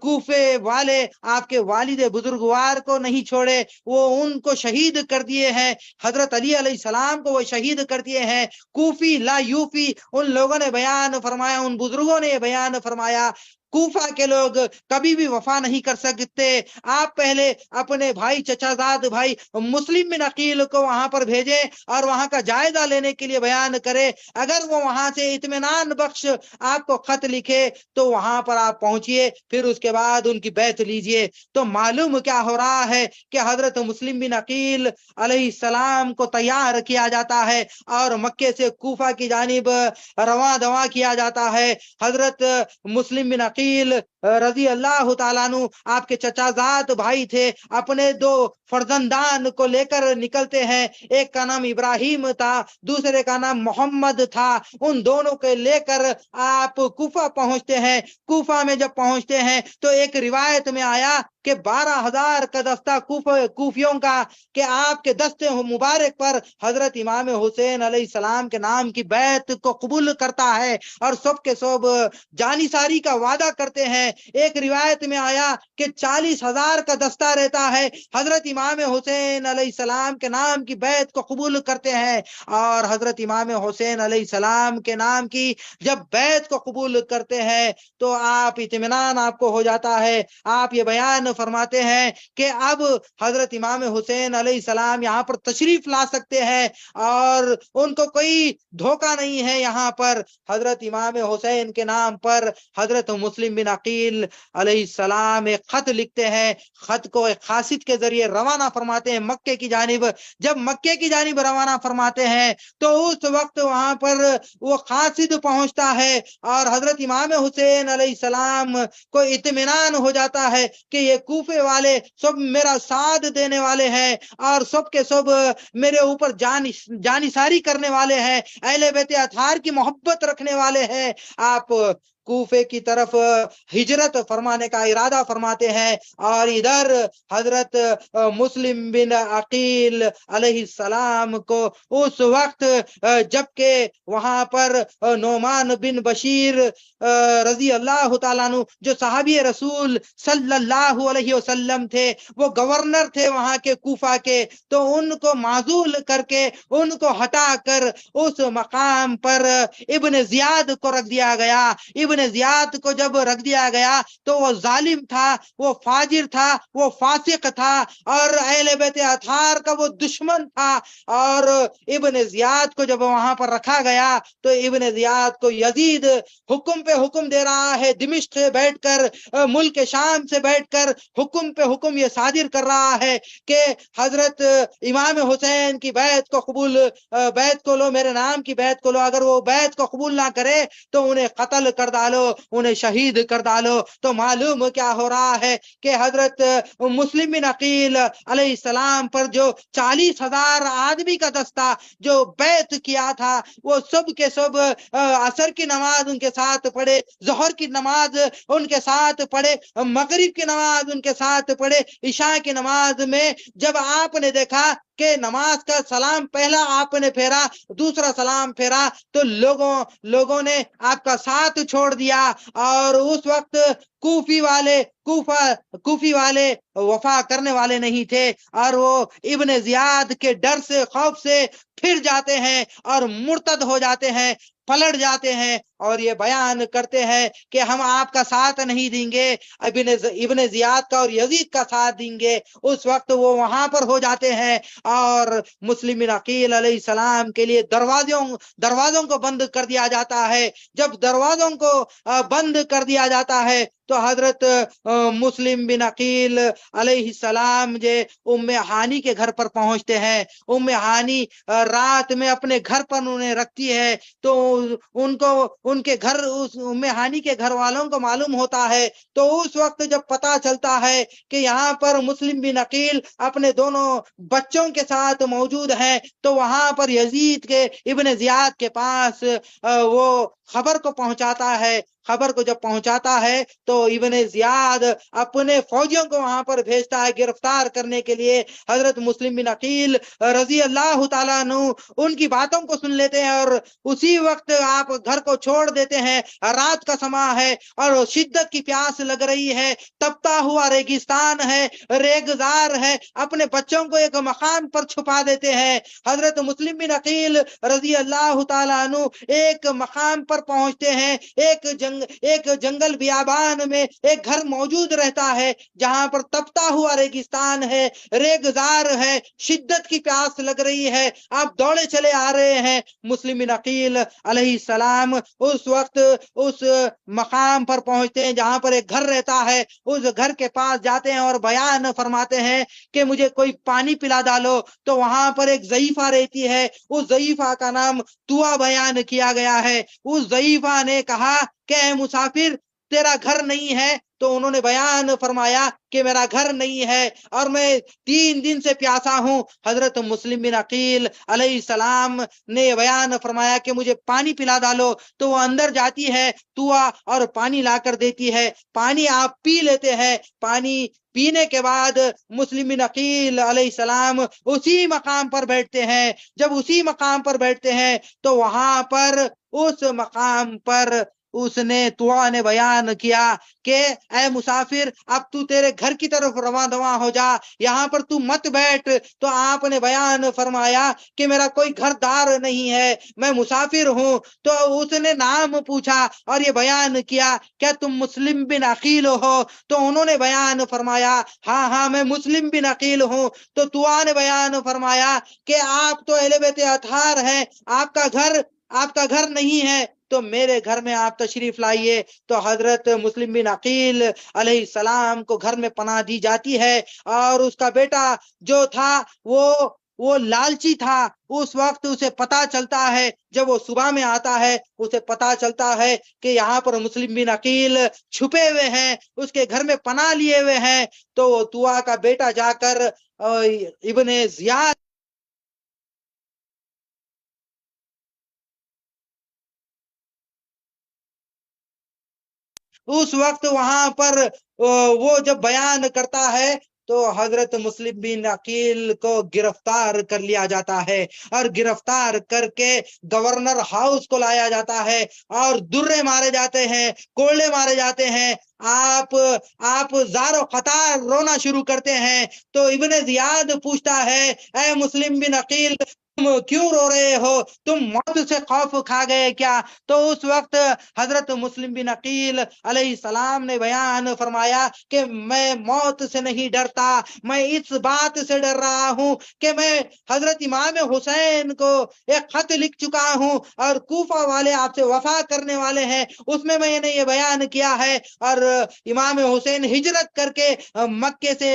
Speaker 1: کوفے والے آپ کے والد بزرگوار کو نہیں چھوڑے، وہ ان کو شہید کر دیے ہیں، حضرت علی علیہ السلام کو وہ شہید کر دیے ہیں۔ کوفی لا یوفی، ان لوگوں نے بیان فرمایا، ان بزرگوں نے یہ بیان فرمایا، کوفہ کے لوگ کبھی بھی وفا نہیں کر سکتے۔ آپ پہلے اپنے بھائی چچا زاد بھائی مسلم بن عقیل کو وہاں پر بھیجے اور وہاں کا جائزہ لینے کے لیے بیان کرے، اگر وہ وہاں سے اطمینان بخش آپ کو خط لکھے تو وہاں پر آپ پہنچیے، پھر اس کے بعد ان کی بیعت لیجئے۔ تو معلوم کیا ہو رہا ہے کہ حضرت مسلم بن عقیل علیہ السلام کو تیار کیا جاتا ہے اور مکے سے کوفہ کی جانب رواں دواں کیا جاتا ہے۔ حضرت مسلم بن عقیل رضی اللہ تعالیٰ عنہ آپ کے چچا زاد بھائی تھے، اپنے 2 فرزندان کو لے کر نکلتے ہیں، ایک کا نام ابراہیم تھا، دوسرے کا نام محمد تھا۔ ان دونوں کو لے کر آپ کوفہ پہنچتے ہیں۔ کوفہ میں جب پہنچتے ہیں تو ایک روایت میں آیا کہ 12,000 کا دستہ کوفیوں کا کہ آپ کے دستے مبارک پر حضرت امام حسین علیہ السلام کے نام کی بیعت کو قبول کرتا ہے اور سب کے سب جانثاری کا وعدہ کرتے ہیں۔ ایک روایت میں آیا کہ 40,000 کا دستہ رہتا ہے، حضرت امام حسین علیہ السلام کے نام کی بیعت کو قبول کرتے ہیں، اور حضرت امام حسین علیہ السلام کے نام کی جب بیعت کو قبول کرتے ہیں تو آپ اطمینان آپ کو ہو جاتا ہے۔ آپ یہ بیان فرماتے ہیں کہ اب حضرت امام حسین علیہ السلام یہاں پر تشریف لا سکتے ہیں اور ان کو کوئی دھوکہ نہیں ہے۔ یہاں پر حضرت امام حسین کے نام پر حضرت مسلم بن عقیل علیہ السلام ایک خط لکھتے ہیں، خط کو ایک قاصد کے ذریعے روانہ فرماتے ہیں مکے کی جانب۔ جب مکے کی جانب روانہ فرماتے ہیں تو اس وقت وہاں پر وہ قاصد پہنچتا ہے اور حضرت امام حسین علیہ السلام کو اطمینان ہو جاتا ہے کہ یہ کوفے والے سب میرا ساتھ دینے والے ہیں اور سب کے سب میرے اوپر جانثاری کرنے والے ہیں، اہل بیت اطہار کی محبت رکھنے والے ہیں۔ آپ کوفے کی طرف ہجرت فرمانے کا ارادہ فرماتے ہیں، اور ادھر حضرت مسلم بن عقیل علیہ السلام کو اس وقت جبکہ وہاں پر نعمان بن بشیر رضی اللہ تعالیٰ عنہ جو صحابی رسول صلی اللہ علیہ وسلم تھے، وہ گورنر تھے وہاں کے کوفہ کے، تو ان کو معزول کر کے ان کو ہٹا کر اس مقام پر ابن زیاد کو رکھ دیا گیا۔ ابن زیاد کو جب رکھ دیا گیا تو وہ ظالم تھا، وہ فاجر تھا، وہ فاسق تھا اور اہل بیت اطہار کا وہ دشمن تھا۔ اور ابن زیاد کو جب وہاں پر رکھا گیا تو ابن زیاد کو یزید حکم پہ حکم دے رہا ہے، دمشق سے بیٹھ کر ملک شام سے بیٹھ کر حکم پہ حکم یہ صادر کر رہا ہے کہ حضرت امام حسین کی بیعت کو قبول، بیعت کو لو، میرے نام کی بیعت کو لو، اگر وہ بیعت کو قبول نہ کرے تو انہیں قتل کر ڈالو۔ ڈالو، انہیں شہید کر ڈالو۔ تو معلوم کیا ہو رہا ہے کہ حضرت مسلم بن عقیل علیہ السلام پر جو 40,000 آدمی کا دستہ جو بیعت کیا تھا، وہ سب کے سب عصر کی نماز ان کے ساتھ پڑھے، ظہر کی نماز ان کے ساتھ پڑھے، مغرب کی نماز ان کے ساتھ پڑھے، عشاء کی نماز میں جب آپ نے دیکھا کہ نماز کا سلام پہلا آپ نے پھیرا، دوسرا سلام پھیرا، تو لوگوں نے آپ کا ساتھ چھوڑ دیا۔ اور اس وقت کوفی والے وفا کرنے والے نہیں تھے، اور وہ ابن زیاد کے ڈر سے، خوف سے پھر جاتے ہیں اور مرتد ہو جاتے ہیں، پلٹ جاتے ہیں اور یہ بیان کرتے ہیں کہ ہم آپ کا ساتھ نہیں دیں گے، ابن زیاد کا اور یزید کا ساتھ دیں گے۔ اس وقت وہ وہاں پر ہو جاتے ہیں اور مسلم بن عقیل علیہ السلام کے لیے دروازوں کو بند کر دیا جاتا ہے۔ جب دروازوں کو بند کر دیا جاتا ہے تو حضرت مسلم بن عقیل علیہ السلام ام ہانی کے گھر پر پہنچتے ہیں۔ ام ہانی رات میں اپنے گھر پر انہیں رکھتی ہے، تو ان کے گھر، اس ام ہانی کے گھر والوں کو معلوم ہوتا ہے۔ تو اس وقت جب پتا چلتا ہے کہ یہاں پر مسلم بن عقیل اپنے دونوں بچوں کے ساتھ موجود ہیں، تو وہاں پر یزید کے ابن زیاد کے پاس وہ خبر کو پہنچاتا ہے۔ خبر کو جب پہنچاتا ہے تو ابن زیاد اپنے فوجیوں کو وہاں پر بھیجتا ہے گرفتار کرنے کے لیے۔ حضرت مسلم بن عقیل رضی اللہ تعالیٰ عنہ ان کی باتوں کو سن لیتے ہیں اور اسی وقت آپ گھر کو چھوڑ دیتے ہیں۔ رات کا سما ہے اور شدت کی پیاس لگ رہی ہے، تپتا ہوا ریگستان ہے، ریگزار ہے، اپنے بچوں کو ایک مقام پر چھپا دیتے ہیں۔ حضرت مسلم بن عقیل رضی اللہ تعالیٰ عنہ ایک مقام پر پہنچتے ہیں، ایک جنگل بیابان میں ایک گھر موجود رہتا ہے جہاں پر تپتا ہوا ریگستان ہے، ریگزار ہے، شدت کی پیاس لگ رہی ہے، آپ دوڑے چلے آ رہے ہیں۔ مسلم بن عقیل علیہ السلام اس وقت اس مقام پر پہنچتے ہیں جہاں پر ایک گھر رہتا ہے، اس گھر کے پاس جاتے ہیں اور بیان فرماتے ہیں کہ مجھے کوئی پانی پلا ڈالو۔ تو وہاں پر ایک ضعیفہ رہتی ہے، اس ضعیفہ کا نام طوا بیان کیا گیا ہے۔ اس ضعیفہ نے کہا کہ اے مسافر، تیرا گھر نہیں ہے؟ تو انہوں نے بیان فرمایا کہ میرا گھر نہیں ہے اور میں 3 دن سے پیاسا ہوں۔ حضرت مسلم بن عقیل علیہ السلام نے بیان فرمایا کہ مجھے پانی پلا ڈالو۔ تو وہ اندر جاتی ہے، طوا اور پانی لا کر دیتی ہے، پانی آپ پی لیتے ہیں۔ پانی پینے کے بعد مسلم بن عقیل علیہ السلام اسی مقام پر بیٹھتے ہیں۔ جب اسی مقام پر بیٹھتے ہیں تو وہاں پر اس مقام پر اس نے طوا نے بیان کیا کہ اے مسافر، اب تو تیرے گھر کی طرف رواں دواں ہو جا، یہاں پر تو مت بیٹھ۔ تو آپ نے بیان فرمایا کہ میرا کوئی گھر دار نہیں ہے، میں مسافر ہوں۔ تو اس نے نام پوچھا اور یہ بیان کیا کیا تم مسلم بن عقیل ہو؟ تو انہوں نے بیان فرمایا ہاں میں مسلم بن عقیل ہوں۔ تو طوا نے بیان فرمایا کہ آپ تو اہل بیت اطہار ہیں، آپ کا گھر نہیں ہے، تو میرے گھر میں آپ تشریف لائیے۔ تو حضرت مسلم بن عقیل علیہ السلام کو گھر میں پناہ دی جاتی ہے، اور اس کا بیٹا جو تھا وہ لالچی تھا۔ اس وقت اسے پتا چلتا ہے، جب وہ صبح میں آتا ہے اسے پتا چلتا ہے کہ یہاں پر مسلم بن عقیل چھپے ہوئے ہیں، اس کے گھر میں پناہ لیے ہوئے ہیں۔ تو وہ طوا کا بیٹا جا کر ابن زیاد اس وقت وہاں پر وہ جب بیان کرتا ہے تو حضرت مسلم بن عقیل کو گرفتار کر لیا جاتا ہے، اور گرفتار کر کے گورنر ہاؤس کو لایا جاتا ہے اور درے مارے جاتے ہیں، کوڑے مارے جاتے ہیں۔ آپ زار و قطار رونا شروع کرتے ہیں۔ تو ابن زیاد پوچھتا ہے اے مسلم بن عقیل، تم کیوں رو رہے ہو؟ تم موت سے خوف کھا گئے کیا؟ تو اس وقت حضرت مسلم بن عقیل علیہ السلام نے بیان فرمایا کہ میں موت سے نہیں ڈرتا، میں اس بات سے ڈر رہا ہوں کہ میں حضرت امام حسین کو ایک خط لکھ چکا ہوں، اور کوفہ والے آپ سے وفا کرنے والے ہیں، اس میں میں نے یہ بیان کیا ہے، اور امام حسین ہجرت کر کے مکے سے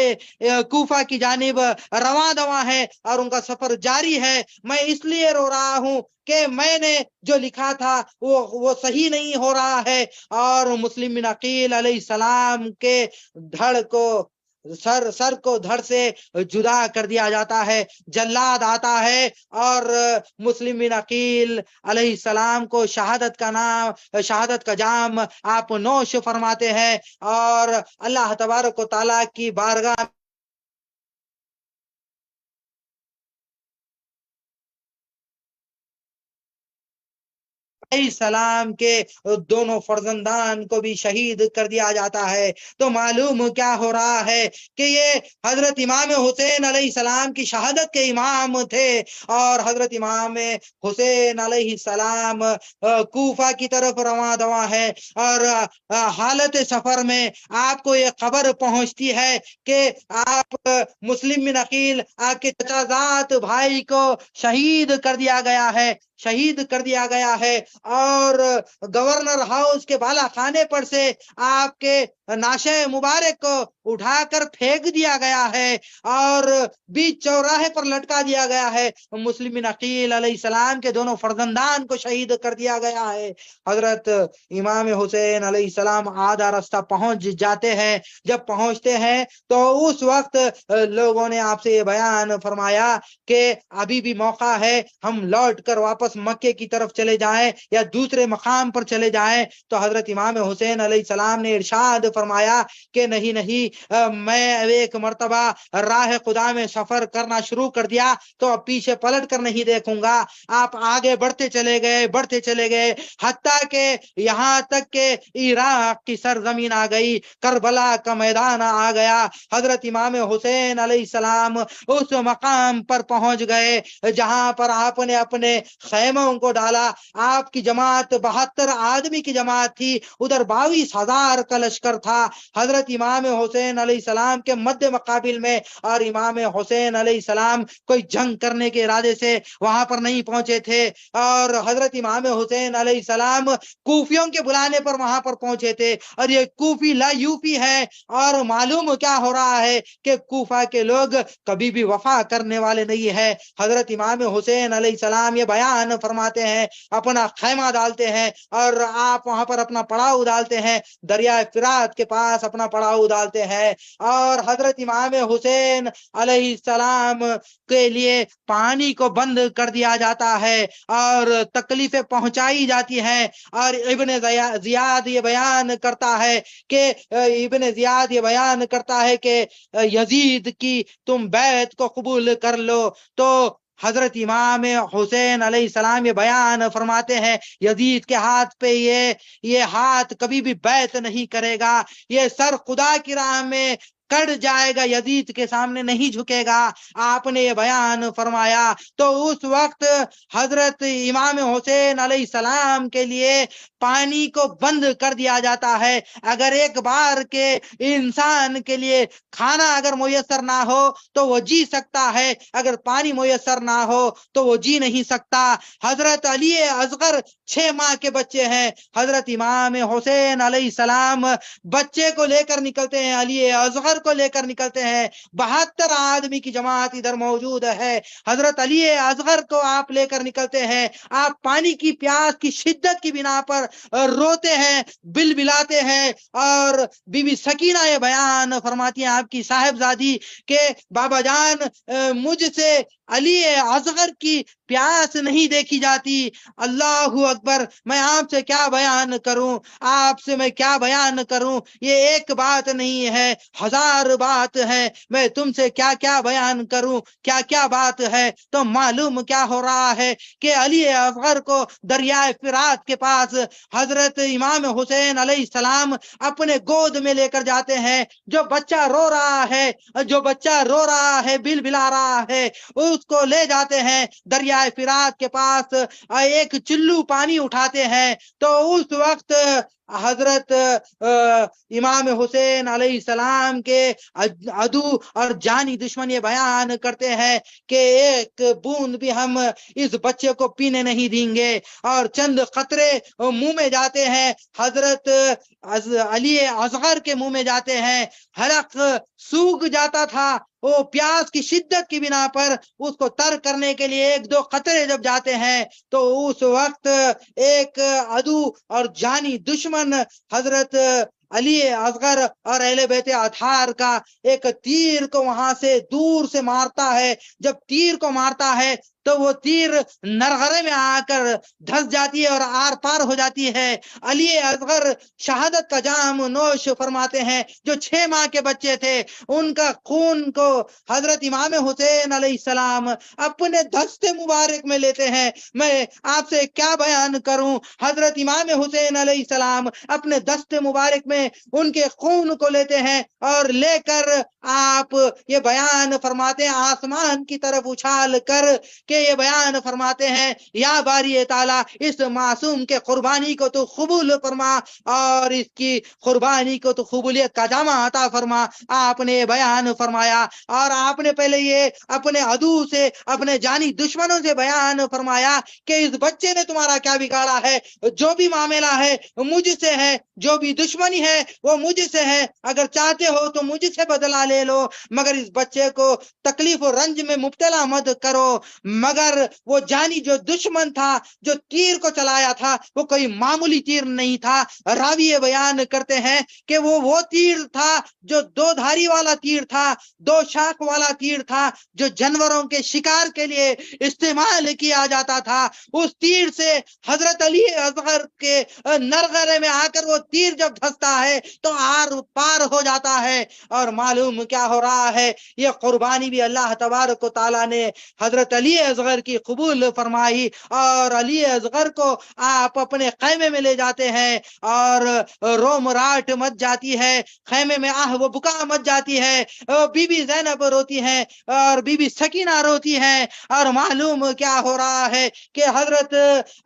Speaker 1: کوفہ کی جانب رواں دواں ہے اور ان کا سفر جاری ہے۔ میں اس لیے رو رہا ہوں کہ میں نے جو لکھا تھا وہ صحیح نہیں ہو رہا ہے۔ اور مسلم بن عقیل علیہ السلام کے دھڑ کو سر کو دھڑ سے جدا کر دیا جاتا ہے۔ جلاد آتا ہے اور مسلم بن عقیل علیہ السلام کو شہادت کا جام آپ نوش فرماتے ہیں، اور اللہ تبارک و تعالیٰ کی بارگاہ علیہ السلام کے دونوں فرزندان کو بھی شہید کر دیا جاتا ہے۔ تو معلوم کیا ہو رہا ہے کہ یہ حضرت امام حسین علیہ السلام کی شہادت کے امام تھے، اور حضرت امام حسین علیہ السلام کوفہ کی طرف رواں دواں ہے، اور حالت سفر میں آپ کو یہ خبر پہنچتی ہے کہ آپ مسلم بن عقیل آپ کے چچا زاد بھائی کو شہید کر دیا گیا ہے، اور گورنر ہاؤس کے بالا خانے پر سے آپ کے ناشے مبارک کو اٹھا کر پھینک دیا گیا ہے اور بیچ چوراہے پر لٹکا دیا گیا ہے۔ مسلم بن عقیل علیہ السلام کے دونوں فرزندان کو شہید کر دیا گیا ہے۔ حضرت امام حسین علیہ السلام آدھا راستہ پہنچ جاتے ہیں۔ جب پہنچتے ہیں تو اس وقت لوگوں نے آپ سے یہ بیان فرمایا کہ ابھی بھی موقع ہے، ہم لوٹ کر واپس مکے کی طرف چلے جائیں یا دوسرے مقام پر چلے جائیں۔ تو حضرت امام حسین علیہ السلام نے ارشاد فرمایا کہ نہیں، میں ایک مرتبہ راہ خدا میں سفر کرنا شروع کر دیا تو اب پیچھے پلٹ کر نہیں دیکھوں گا۔ آپ آگے بڑھتے چلے گئے حتیٰ کہ یہاں تک کہ عراق کی سرزمین آ گئی، کربلا کا میدان آ گیا۔ حضرت امام حسین علیہ السلام اس مقام پر پہنچ گئے جہاں پر آپ نے اپنے خیموں کو ڈالا۔ آپ کی جماعت 72 آدمی کی جماعت تھی، ادھر 22,000 کا لشکر تھا حضرت امام حسین علیہ السلام کے مد مقابل میں، اور امام حسین علیہ السلام کوئی جنگ کرنے کے ارادے سے وہاں پر نہیں پہنچے تھے، اور حضرت امام حسین علیہ السلام کوفیوں کے بلانے پر وہاں پر پہنچے تھے، اور یہ کوفی لا یوفی ہے۔ اور معلوم کیا ہو رہا ہے کہ کوفہ کے لوگ کبھی بھی وفا کرنے والے نہیں ہے۔ حضرت امام حسین علیہ السلام یہ بیان فرماتے ہیں، اپنا خیمہ ڈالتے ہیں اور آپ وہاں پر اپنا پڑاؤ ڈالتے ہیں، دریائے فرات کے پاس اپنا پڑاؤ ڈالتے ہیں، اور حضرت امام حسین علیہ السلام کے لیے پانی کو بند کر دیا جاتا ہے اور تکلیفیں پہنچائی جاتی ہیں۔ اور ابن زیاد یہ بیان کرتا ہے کہ یزید کی تم بیعت کو قبول کر لو، تو حضرت امام حسین علیہ السلام یہ بیان فرماتے ہیں یزید کے ہاتھ پہ یہ ہاتھ کبھی بھی بیعت نہیں کرے گا، یہ سر خدا کی راہ میں کٹ جائے گا، یزید کے سامنے نہیں جھکے گا۔ آپ نے یہ بیان فرمایا تو اس وقت حضرت امام حسین علیہ السلام کے لیے پانی کو بند کر دیا جاتا ہے۔ اگر ایک بار کے انسان کے لیے کھانا اگر میسر نہ ہو تو وہ جی سکتا ہے، اگر پانی میسر نہ ہو تو وہ جی نہیں سکتا۔ حضرت علی اصغر 6 ماہ کے بچے ہیں، حضرت امام حسین علیہ السلام بچے کو لے کر نکلتے ہیں، علی اصغر کو لے کر نکلتے ہیں، 72 آدمی کی جماعت ادھر موجود ہے، حضرت علی اصغر کو آپ لے کر نکلتے ہیں، آپ پانی کی پیاس کی شدت کی بنا پر روتے ہیں، بلبلاتے ہیں، اور بی بی سکینہ یہ بیان فرماتی ہیں آپ کی صاحبزادی کہ بابا جان مجھ سے علی اصغر کی پیاس نہیں دیکھی جاتی، اللہ اکبر، میں آپ سے کیا بیان کروں، آپ سے میں کیا بیان کروں، یہ ایک بات نہیں ہے، 1000 بات ہے، میں تم سے کیا کیا بیان کروں، کیا کیا بات ہے۔ تو معلوم کیا ہو رہا ہے کہ علی اصغر کو دریائے فرات کے پاس حضرت امام حسین علیہ السلام اپنے گود میں لے کر جاتے ہیں۔ جو بچہ رو رہا ہے بل بلا رہا ہے، اس کو لے جاتے ہیں دریائے فرات کے پاس، ایک چلو پانی اٹھاتے ہیں، تو اس وقت حضرت امام حسین علیہ السلام کے عدو اور جانی دشمن یہ بیان کرتے ہیں کہ ایک بوند بھی ہم اس بچے کو پینے نہیں دیں گے، اور چند قطرے منہ میں جاتے ہیں، حضرت علی اصغر کے منہ میں جاتے ہیں، حلق سوکھ جاتا تھا، وہ پیاس کی شدت کی بنا پر اس کو تر کرنے کے لیے ایک دو قطرے جب جاتے ہیں تو اس وقت ایک عدو اور جانی دشمن حضرت علی اصغر اور اہل بیت اطہار کا ایک تیر کو وہاں سے دور سے مارتا ہے. جب تیر کو مارتا ہے تو وہ تیر نرغرے میں آ کر دھس جاتی ہے اور آر پار ہو جاتی ہے. علی اصغر شہادت کا جام نوش فرماتے ہیں. جو 6 ماہ کے بچے تھے ان کا خون کو حضرت امام حسین علیہ السلام اپنے دستے مبارک میں لیتے ہیں. میں آپ سے کیا بیان کروں، حضرت امام حسین علیہ السلام اپنے دستے مبارک میں ان کے خون کو لیتے ہیں اور لے کر آپ یہ بیان فرماتے ہیں، آسمان کی طرف اچھال کر کہ یہ بیان فرماتے ہیں، یا باری تعالی اس معصوم کے قربانی کو تو قبول فرما اور اس کی قربانی کو تو قبولیت کا جامع عطا فرما. آپ نے یہ بیان فرمایا اور آپ نے پہلے یہ اپنے عدو سے، اپنے جانی دشمنوں سے بیان فرمایا کہ اس بچے نے تمہارا کیا بگاڑا ہے، جو بھی معاملہ ہے مجھ سے ہے، جو بھی دشمنی ہے وہ مجھ سے ہے، اگر چاہتے ہو تو مجھ سے بدلہ لے لو، مگر اس بچے کو تکلیف و رنج میں مبتلا مت کرو. مگر وہ جانی جو دشمن تھا، جو تیر کو چلایا تھا، وہ کوئی معمولی تیر نہیں تھا. راوی بیان کرتے ہیں کہ وہ تیر تھا جو 2 دھاری والا تیر تھا، 2 شاخ والا تیر تھا، جو جانوروں کے شکار کے لیے استعمال کیا جاتا تھا. اس تیر سے حضرت علی اصغر کے نرغرے میں آ کر وہ تیر جب دھستا ہے تو آر پار ہو جاتا ہے. اور معلوم کیا ہو رہا ہے، یہ قربانی بھی اللہ تبارک و تعالی نے حضرت علی اصغر کی قبول فرمائی اور علی اصغر کو آپ اپنے خیمے میں لے جاتے ہیں اور روم راٹ مچ جاتی ہے، خیمے میں آہ و بکا مچ جاتی ہے. بی بی زینب روتی ہے اور بی بی سکینہ روتی ہے اور معلوم کیا ہو رہا ہے کہ حضرت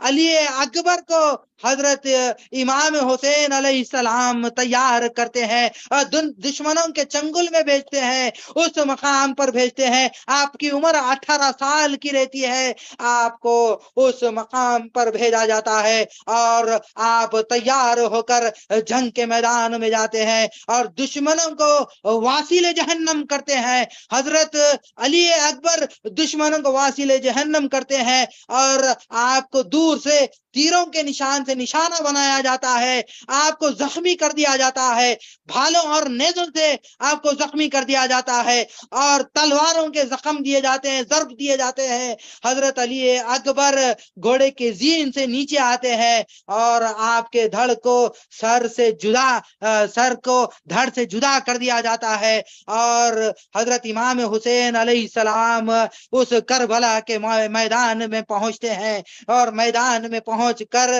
Speaker 1: علی اکبر کو حضرت امام حسین علیہ السلام تیار کرتے ہیں، دشمنوں کے چنگل میں بھیجتے ہیں، اس مقام پر بھیجتے ہیں. آپ کی عمر 18 سال کی رہتی ہے، آپ کو اس مقام پر بھیجا جاتا ہے اور آپ تیار ہو کر جنگ کے میدان میں جاتے ہیں اور دشمنوں کو واصل جہنم کرتے ہیں. حضرت علی اکبر دشمنوں کو واصل جہنم کرتے ہیں اور آپ کو دور سے تیروں کے نشان سے نشانہ بنایا جاتا ہے، آپ کو زخمی کر دیا جاتا ہے، بھالوں اور نیزوں سے آپ کو زخمی کر دیا جاتا ہے اور تلواروں کے زخم دیے جاتے ہیں، ضرب دیے جاتے ہیں. حضرت علی اکبر گھوڑے کے زین سے نیچے آتے ہیں اور آپ کے دھڑ کو سر کو دھڑ سے جدا کر دیا جاتا ہے اور حضرت امام حسین علیہ السلام اس کربلا کے میدان میں پہنچتے ہیں اور میدان میں پہنچ کر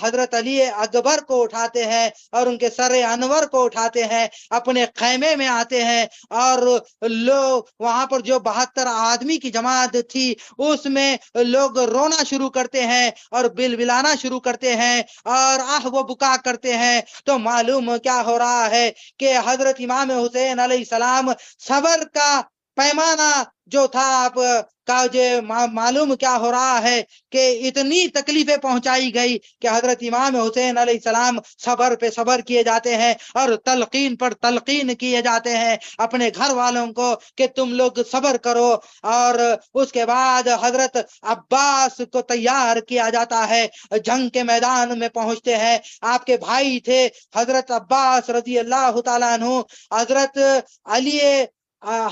Speaker 1: حضرت علی اکبر کو اٹھاتے ہیں اور ان کے سر انور کو اٹھاتے ہیں، اپنے خیمے میں آتے ہیں اور لوگ وہاں پر جو 72 آدمی کی جماعت تھی اس میں لوگ رونا شروع کرتے ہیں اور بلبلانا شروع کرتے ہیں اور آہ و بکا کرتے ہیں. تو معلوم کیا ہو رہا ہے کہ حضرت امام حسین علیہ السلام صبر کا پیمانہ جو تھا آپ کا معلوم کیا ہو رہا ہے کہ اتنی تکلیفیں پہنچائی گئی کہ حضرت امام حسین علیہ السلام صبر پہ صبر کیے جاتے ہیں اور تلقین پر تلقین کیے جاتے ہیں اپنے گھر والوں کو کہ تم لوگ صبر کرو. اور اس کے بعد حضرت عباس کو تیار کیا جاتا ہے، جنگ کے میدان میں پہنچتے ہیں. آپ کے بھائی تھے حضرت عباس رضی اللہ تعالیٰ عنہ،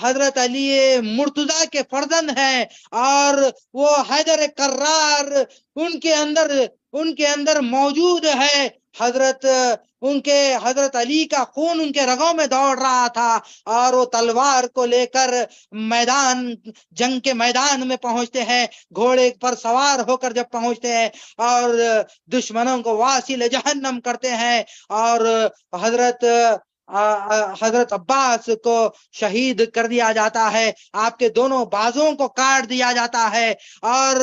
Speaker 1: حضرت علی مرتضی کے فرزند ہیں اور وہ حیدر کرار ان کے اندر موجود ہے. حضرت علی کا خون ان کے رگوں میں دوڑ رہا تھا اور وہ تلوار کو لے کر جنگ کے میدان میں پہنچتے ہیں، گھوڑے پر سوار ہو کر جب پہنچتے ہیں اور دشمنوں کو واصل جہنم کرتے ہیں اور حضرت عباس کو شہید کر دیا جاتا ہے، آپ کے دونوں بازوں کو کاٹ دیا جاتا ہے اور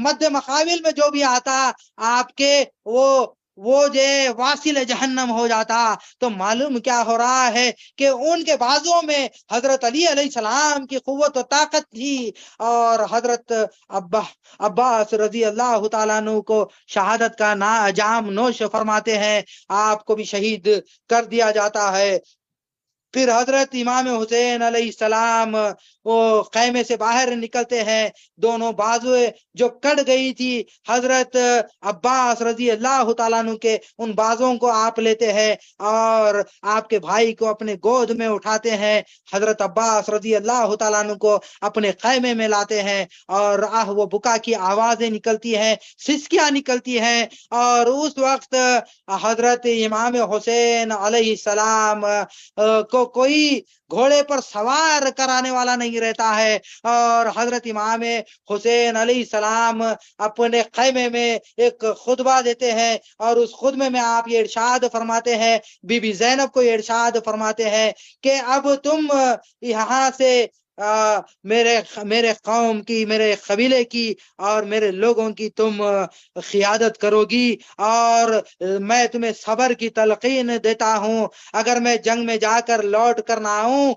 Speaker 1: مد مقابل میں جو بھی آتا آپ کے وہ جو واصل جہنم ہو جاتا. تو معلوم کیا ہو رہا ہے کہ ان کے بازوں میں حضرت علی علیہ السلام کی قوت و طاقت تھی اور حضرت عباس رضی اللہ تعالیٰ عنہ کو شہادت کا جام نوش فرماتے ہیں، آپ کو بھی شہید کر دیا جاتا ہے. پھر حضرت امام حسین علیہ السلام وہ خیمے سے باہر نکلتے ہیں، دونوں بازویں جو کٹ گئی تھی حضرت عباس رضی اللہ تعالیٰ عنہ کے، ان بازوں کو آپ لیتے ہیں اور آپ کے بھائی کو اپنے گود میں اٹھاتے ہیں، حضرت عباس رضی اللہ تعالیٰ عنہ کو اپنے خیمے میں لاتے ہیں، اور وہ بکا کی آوازیں نکلتی ہیں، سسکیاں نکلتی ہیں، اور اس وقت حضرت امام حسین علیہ السلام کو کوئی گھوڑے پر سوار کرانے والا نہیں رہتا ہے، اور حضرت امام حسین علیہ السلام اپنے خیمے میں ایک خطبہ دیتے ہیں، اور اس خطبے میں آپ یہ ارشاد فرماتے ہیں، بی بی زینب کو ارشاد فرماتے ہیں کہ اب تم یہاں سے میرے قوم کی، میرے قبیلے کی اور میرے لوگوں کی تم قیادت کرو گی، اور میں تمہیں صبر کی تلقین دیتا ہوں، اگر میں جنگ میں جا کر لوٹ کر نہ آؤں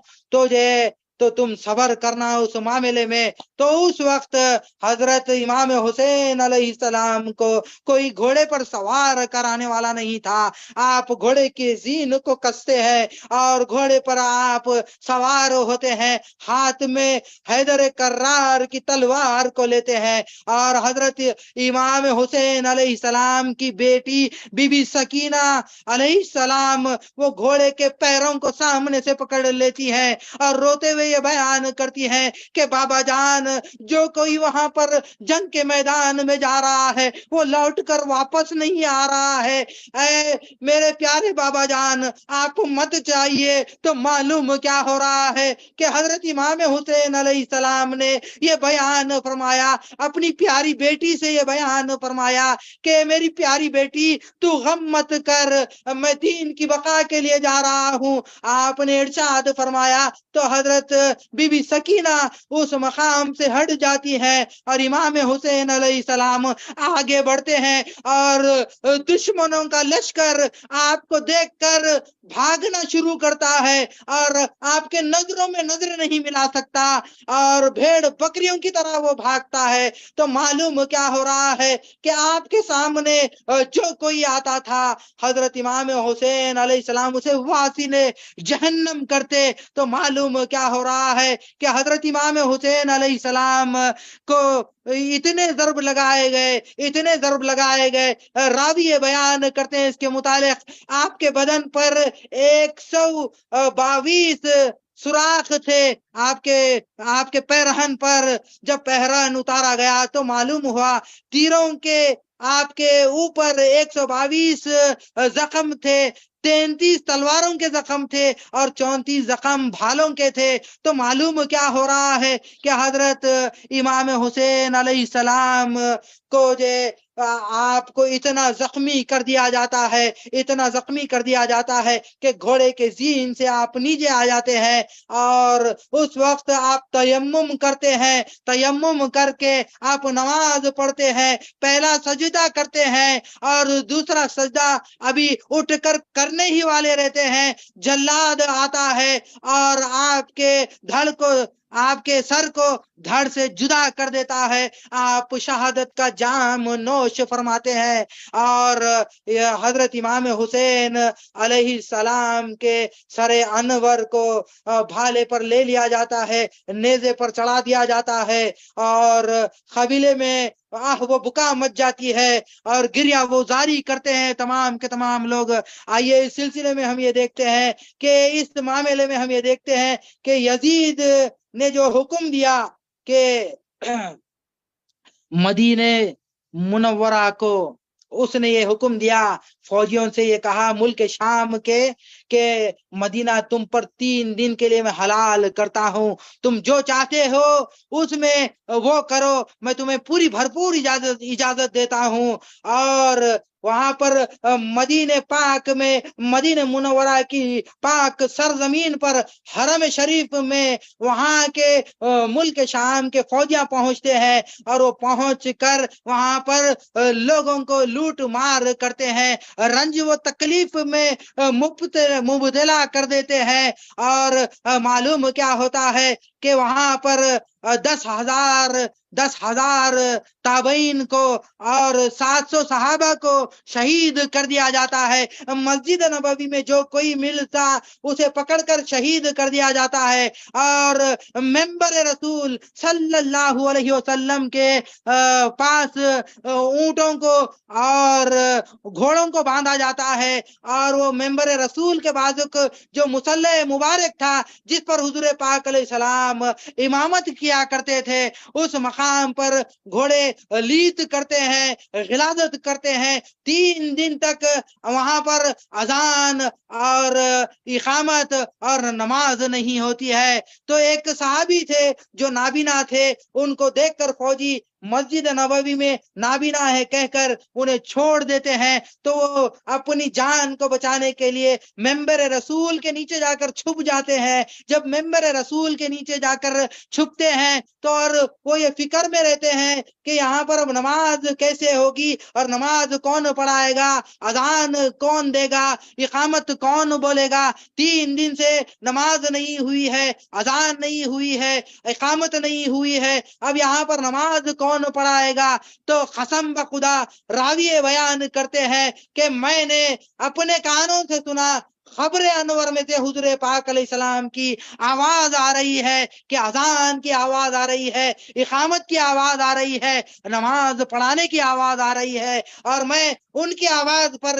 Speaker 1: تو تم صبر کرنا اس معاملے میں۔ تو اس وقت حضرت امام حسین علیہ السلام کو کوئی گھوڑے پر سوار کرانے والا نہیں تھا، آپ گھوڑے کے زین کو کستے ہیں اور گھوڑے پر آپ سوار ہوتے ہیں، ہاتھ میں حیدر کرار کی تلوار کو لیتے ہیں، اور حضرت امام حسین علیہ السلام کی بیٹی بی بی سکینہ علیہ السلام وہ گھوڑے کے پیروں کو سامنے سے پکڑ لیتی ہیں اور روتے ہوئے یہ بیان کرتی ہیں کہ بابا جان، جو کوئی وہاں پر جنگ کے میدان میں جا رہا ہے وہ لوٹ کر واپس نہیں آ رہا ہے، اے میرے پیارے بابا جان آپ مت جائیے۔ تو معلوم کیا ہو رہا ہے کہ حضرت امام حسین علیہ السلام نے یہ بیان فرمایا، اپنی پیاری بیٹی سے یہ بیان فرمایا کہ میری پیاری بیٹی تو غم مت کر، میں دین کی بقا کے لیے جا رہا ہوں۔ آپ نے ارشاد فرمایا تو حضرت بی بی سکینہ اس مقام سے ہٹ جاتی ہے، اور امام حسین علیہ السلام آگے بڑھتے ہیں، اور دشمنوں کا لشکر آپ کو دیکھ کر بھاگنا شروع کرتا ہے، اور آپ کے نظروں میں نظر نہیں ملا سکتا، اور بھیڑ بکریوں کی طرح وہ بھاگتا ہے۔ تو معلوم کیا ہو رہا ہے کہ آپ کے سامنے جو کوئی آتا تھا حضرت امام حسین علیہ السلام اسے واصل جہنم کرتے۔ تو معلوم کیا ہو رہا ہے کہ حضرت امام حسین علیہ السلام کو اتنے ضرب لگائے گئے، راوی بیان کرتے ہیں اس کے متعلق آپ کے بدن پر 122 سوراخ تھے، آپ کے پیرہن پر جب پیرہن اتارا گیا تو معلوم ہوا تیروں کے آپ کے اوپر 122 زخم تھے، 33 تلواروں کے زخم تھے اور 34 زخم بھالوں کے تھے۔ تو معلوم کیا ہو رہا ہے کہ حضرت امام حسین علیہ السلام کو آپ کو اتنا زخمی کر دیا جاتا ہے کہ گھوڑے کے زین سے آپ نیچے آ جاتے ہیں، اور اس وقت آپ تیمم کرتے ہیں، تیمم کر کے آپ نماز پڑھتے ہیں، پہلا سجدہ کرتے ہیں اور دوسرا سجدہ ابھی اٹھ کر کرنے ہی والے رہتے ہیں، جلاد آتا ہے اور آپ کے سر کو دھڑ سے جدا کر دیتا ہے، آپ شہادت کا جام نوش فرماتے ہیں، اور حضرت امام حسین علیہ السلام کے سر انور کو بھالے پر لے لیا جاتا ہے، نیزے پر چڑھا دیا جاتا ہے، اور قبیلے میں وہ بکا مچ جاتی ہے اور گریہ وہ زاری کرتے ہیں تمام کے تمام لوگ۔ آئیے اس سلسلے میں ہم یہ دیکھتے ہیں کہ اس معاملے میں ہم یہ دیکھتے ہیں کہ یزید نے جو حکم دیا کہ مدینہ منورہ کو، اس نے یہ حکم دیا، فوجیوں سے یہ کہا ملک شام کے کہ مدینہ تم پر 3 دن کے لیے میں حلال کرتا ہوں، تم جو چاہتے ہو اس میں وہ کرو، میں تمہیں پوری بھرپور اجازت دیتا ہوں۔ اور وہاں پر مدینہ پاک میں، مدینہ منورہ کی پاک سرزمین پر، حرم شریف میں وہاں کے ملک شام کے فوجیاں پہنچتے ہیں، اور وہ پہنچ کر وہاں پر لوگوں کو لوٹ مار کرتے ہیں، رنج و تکلیف میں مبتلا کر دیتے ہیں، اور معلوم کیا ہوتا ہے کہ وہاں پر 10,000 تابعین کو اور 700 صحابہ کو شہید کر دیا جاتا ہے۔ مسجد نبوی میں جو کوئی ملتا اسے پکڑ کر شہید کر دیا جاتا ہے، اور ممبر رسول صلی اللہ علیہ وسلم کے پاس اونٹوں کو اور گھوڑوں کو باندھا جاتا ہے، اور وہ ممبر رسول کے بازک جو مصلی مبارک تھا جس پر حضور پاک علیہ السلام امامت کیا کرتے تھے، اس مقام پر گھوڑے لیت کرتے ہیں، غلاظت کرتے ہیں۔ 3 دن تک وہاں پر اذان اور اقامت اور نماز نہیں ہوتی ہے۔ تو ایک صحابی تھے جو نابینا تھے، ان کو دیکھ کر فوجی مسجد نبوی میں نابینا ہے کہہ کر انہیں چھوڑ دیتے ہیں، تو وہ اپنی جان کو بچانے کے لیے ممبر رسول کے نیچے جا کر چھپ جاتے ہیں۔ جب ممبر رسول کے نیچے جا کر چھپتے ہیں تو اور وہ یہ فکر میں رہتے ہیں کہ یہاں پر اب نماز کیسے ہوگی اور نماز کون پڑھائے گا، اذان کون دے گا، اقامت کون بولے گا۔ 3 دن سے نماز نہیں ہوئی ہے، اذان نہیں ہوئی ہے، اقامت نہیں ہوئی ہے، اب یہاں پر نماز کون پڑھائے گا۔ تو قسم بخدا راوی بیان کرتے ہیں کہ میں نے اپنے کانوں سے سنا، خبر انور میں سے حضور پاک علیہ السلام کی آواز آ رہی ہے کہ اذان کی آواز آ رہی ہے، اقامت کی آواز آ رہی ہے، نماز پڑھانے کی آواز آ رہی ہے، اور میں ان کی آواز پر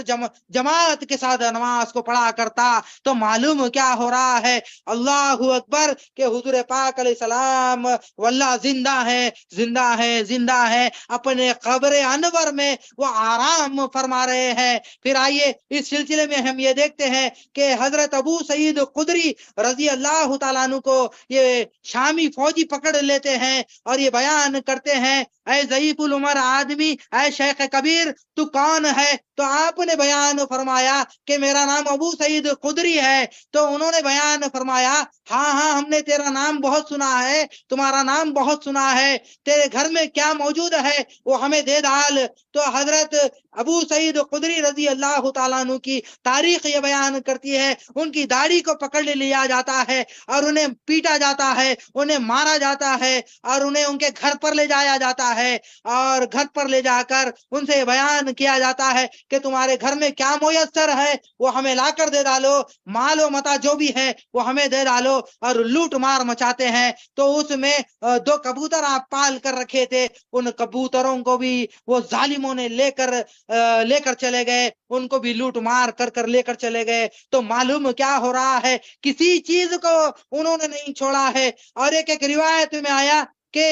Speaker 1: جماعت کے ساتھ نماز کو پڑھا کرتا۔ تو معلوم کیا ہو رہا ہے، اللہ اکبر، کہ حضور پاک علیہ السلام واللہ زندہ ہے، زندہ ہے، زندہ ہے، اپنے قبر انور میں وہ آرام فرما رہے ہیں۔ پھر آئیے اس سلسلے میں ہم یہ دیکھتے ہیں کہ حضرت ابو سعید خدری رضی اللہ تعالیٰ عنہ کو یہ شامی فوجی پکڑ لیتے ہیں اور یہ بیان کرتے ہیں، اے ضعیف العمر آدمی، اے شیخ کبیر، تو کون ہے؟ تو آپ نے بیان فرمایا کہ میرا نام ابو سعید خدری ہے۔ تو انہوں نے بیان فرمایا، ہاں ہاں ہم نے تیرا نام بہت سنا ہے، تمہارا نام بہت سنا ہے، تیرے گھر میں کیا موجود ہے وہ ہمیں دے ڈال۔ تو حضرت ابو سعید خدری رضی اللہ تعالیٰ عنہ کی تاریخ یہ بیان کرتی ہے، ان کی داڑھی کو پکڑ لیا جاتا ہے اور انہیں پیٹا جاتا ہے، انہیں مارا جاتا ہے، اور انہیں ان کے گھر پر لے جایا جاتا ہے، اور گھر پر لے جا کر ان سے بیان کیا جاتا ہے کہ تمہارے گھر میں کیا میسر ہے وہ ہمیں لا کر دے ڈالو، مال و متا جو بھی ہے وہ ہمیں دے ڈالو، اور لوٹ مار مچاتے ہیں۔ تو اس میں 2 کبوتر آپ پال کر رکھے تھے، ان کبوتروں کو بھی وہ ظالموں نے لے کر چلے گئے، ان کو بھی لوٹ مار کر لے کر چلے گئے۔ تو معلوم کیا ہو رہا ہے، کسی چیز کو انہوں نے نہیں چھوڑا ہے۔ اور ایک روایت میں آیا کہ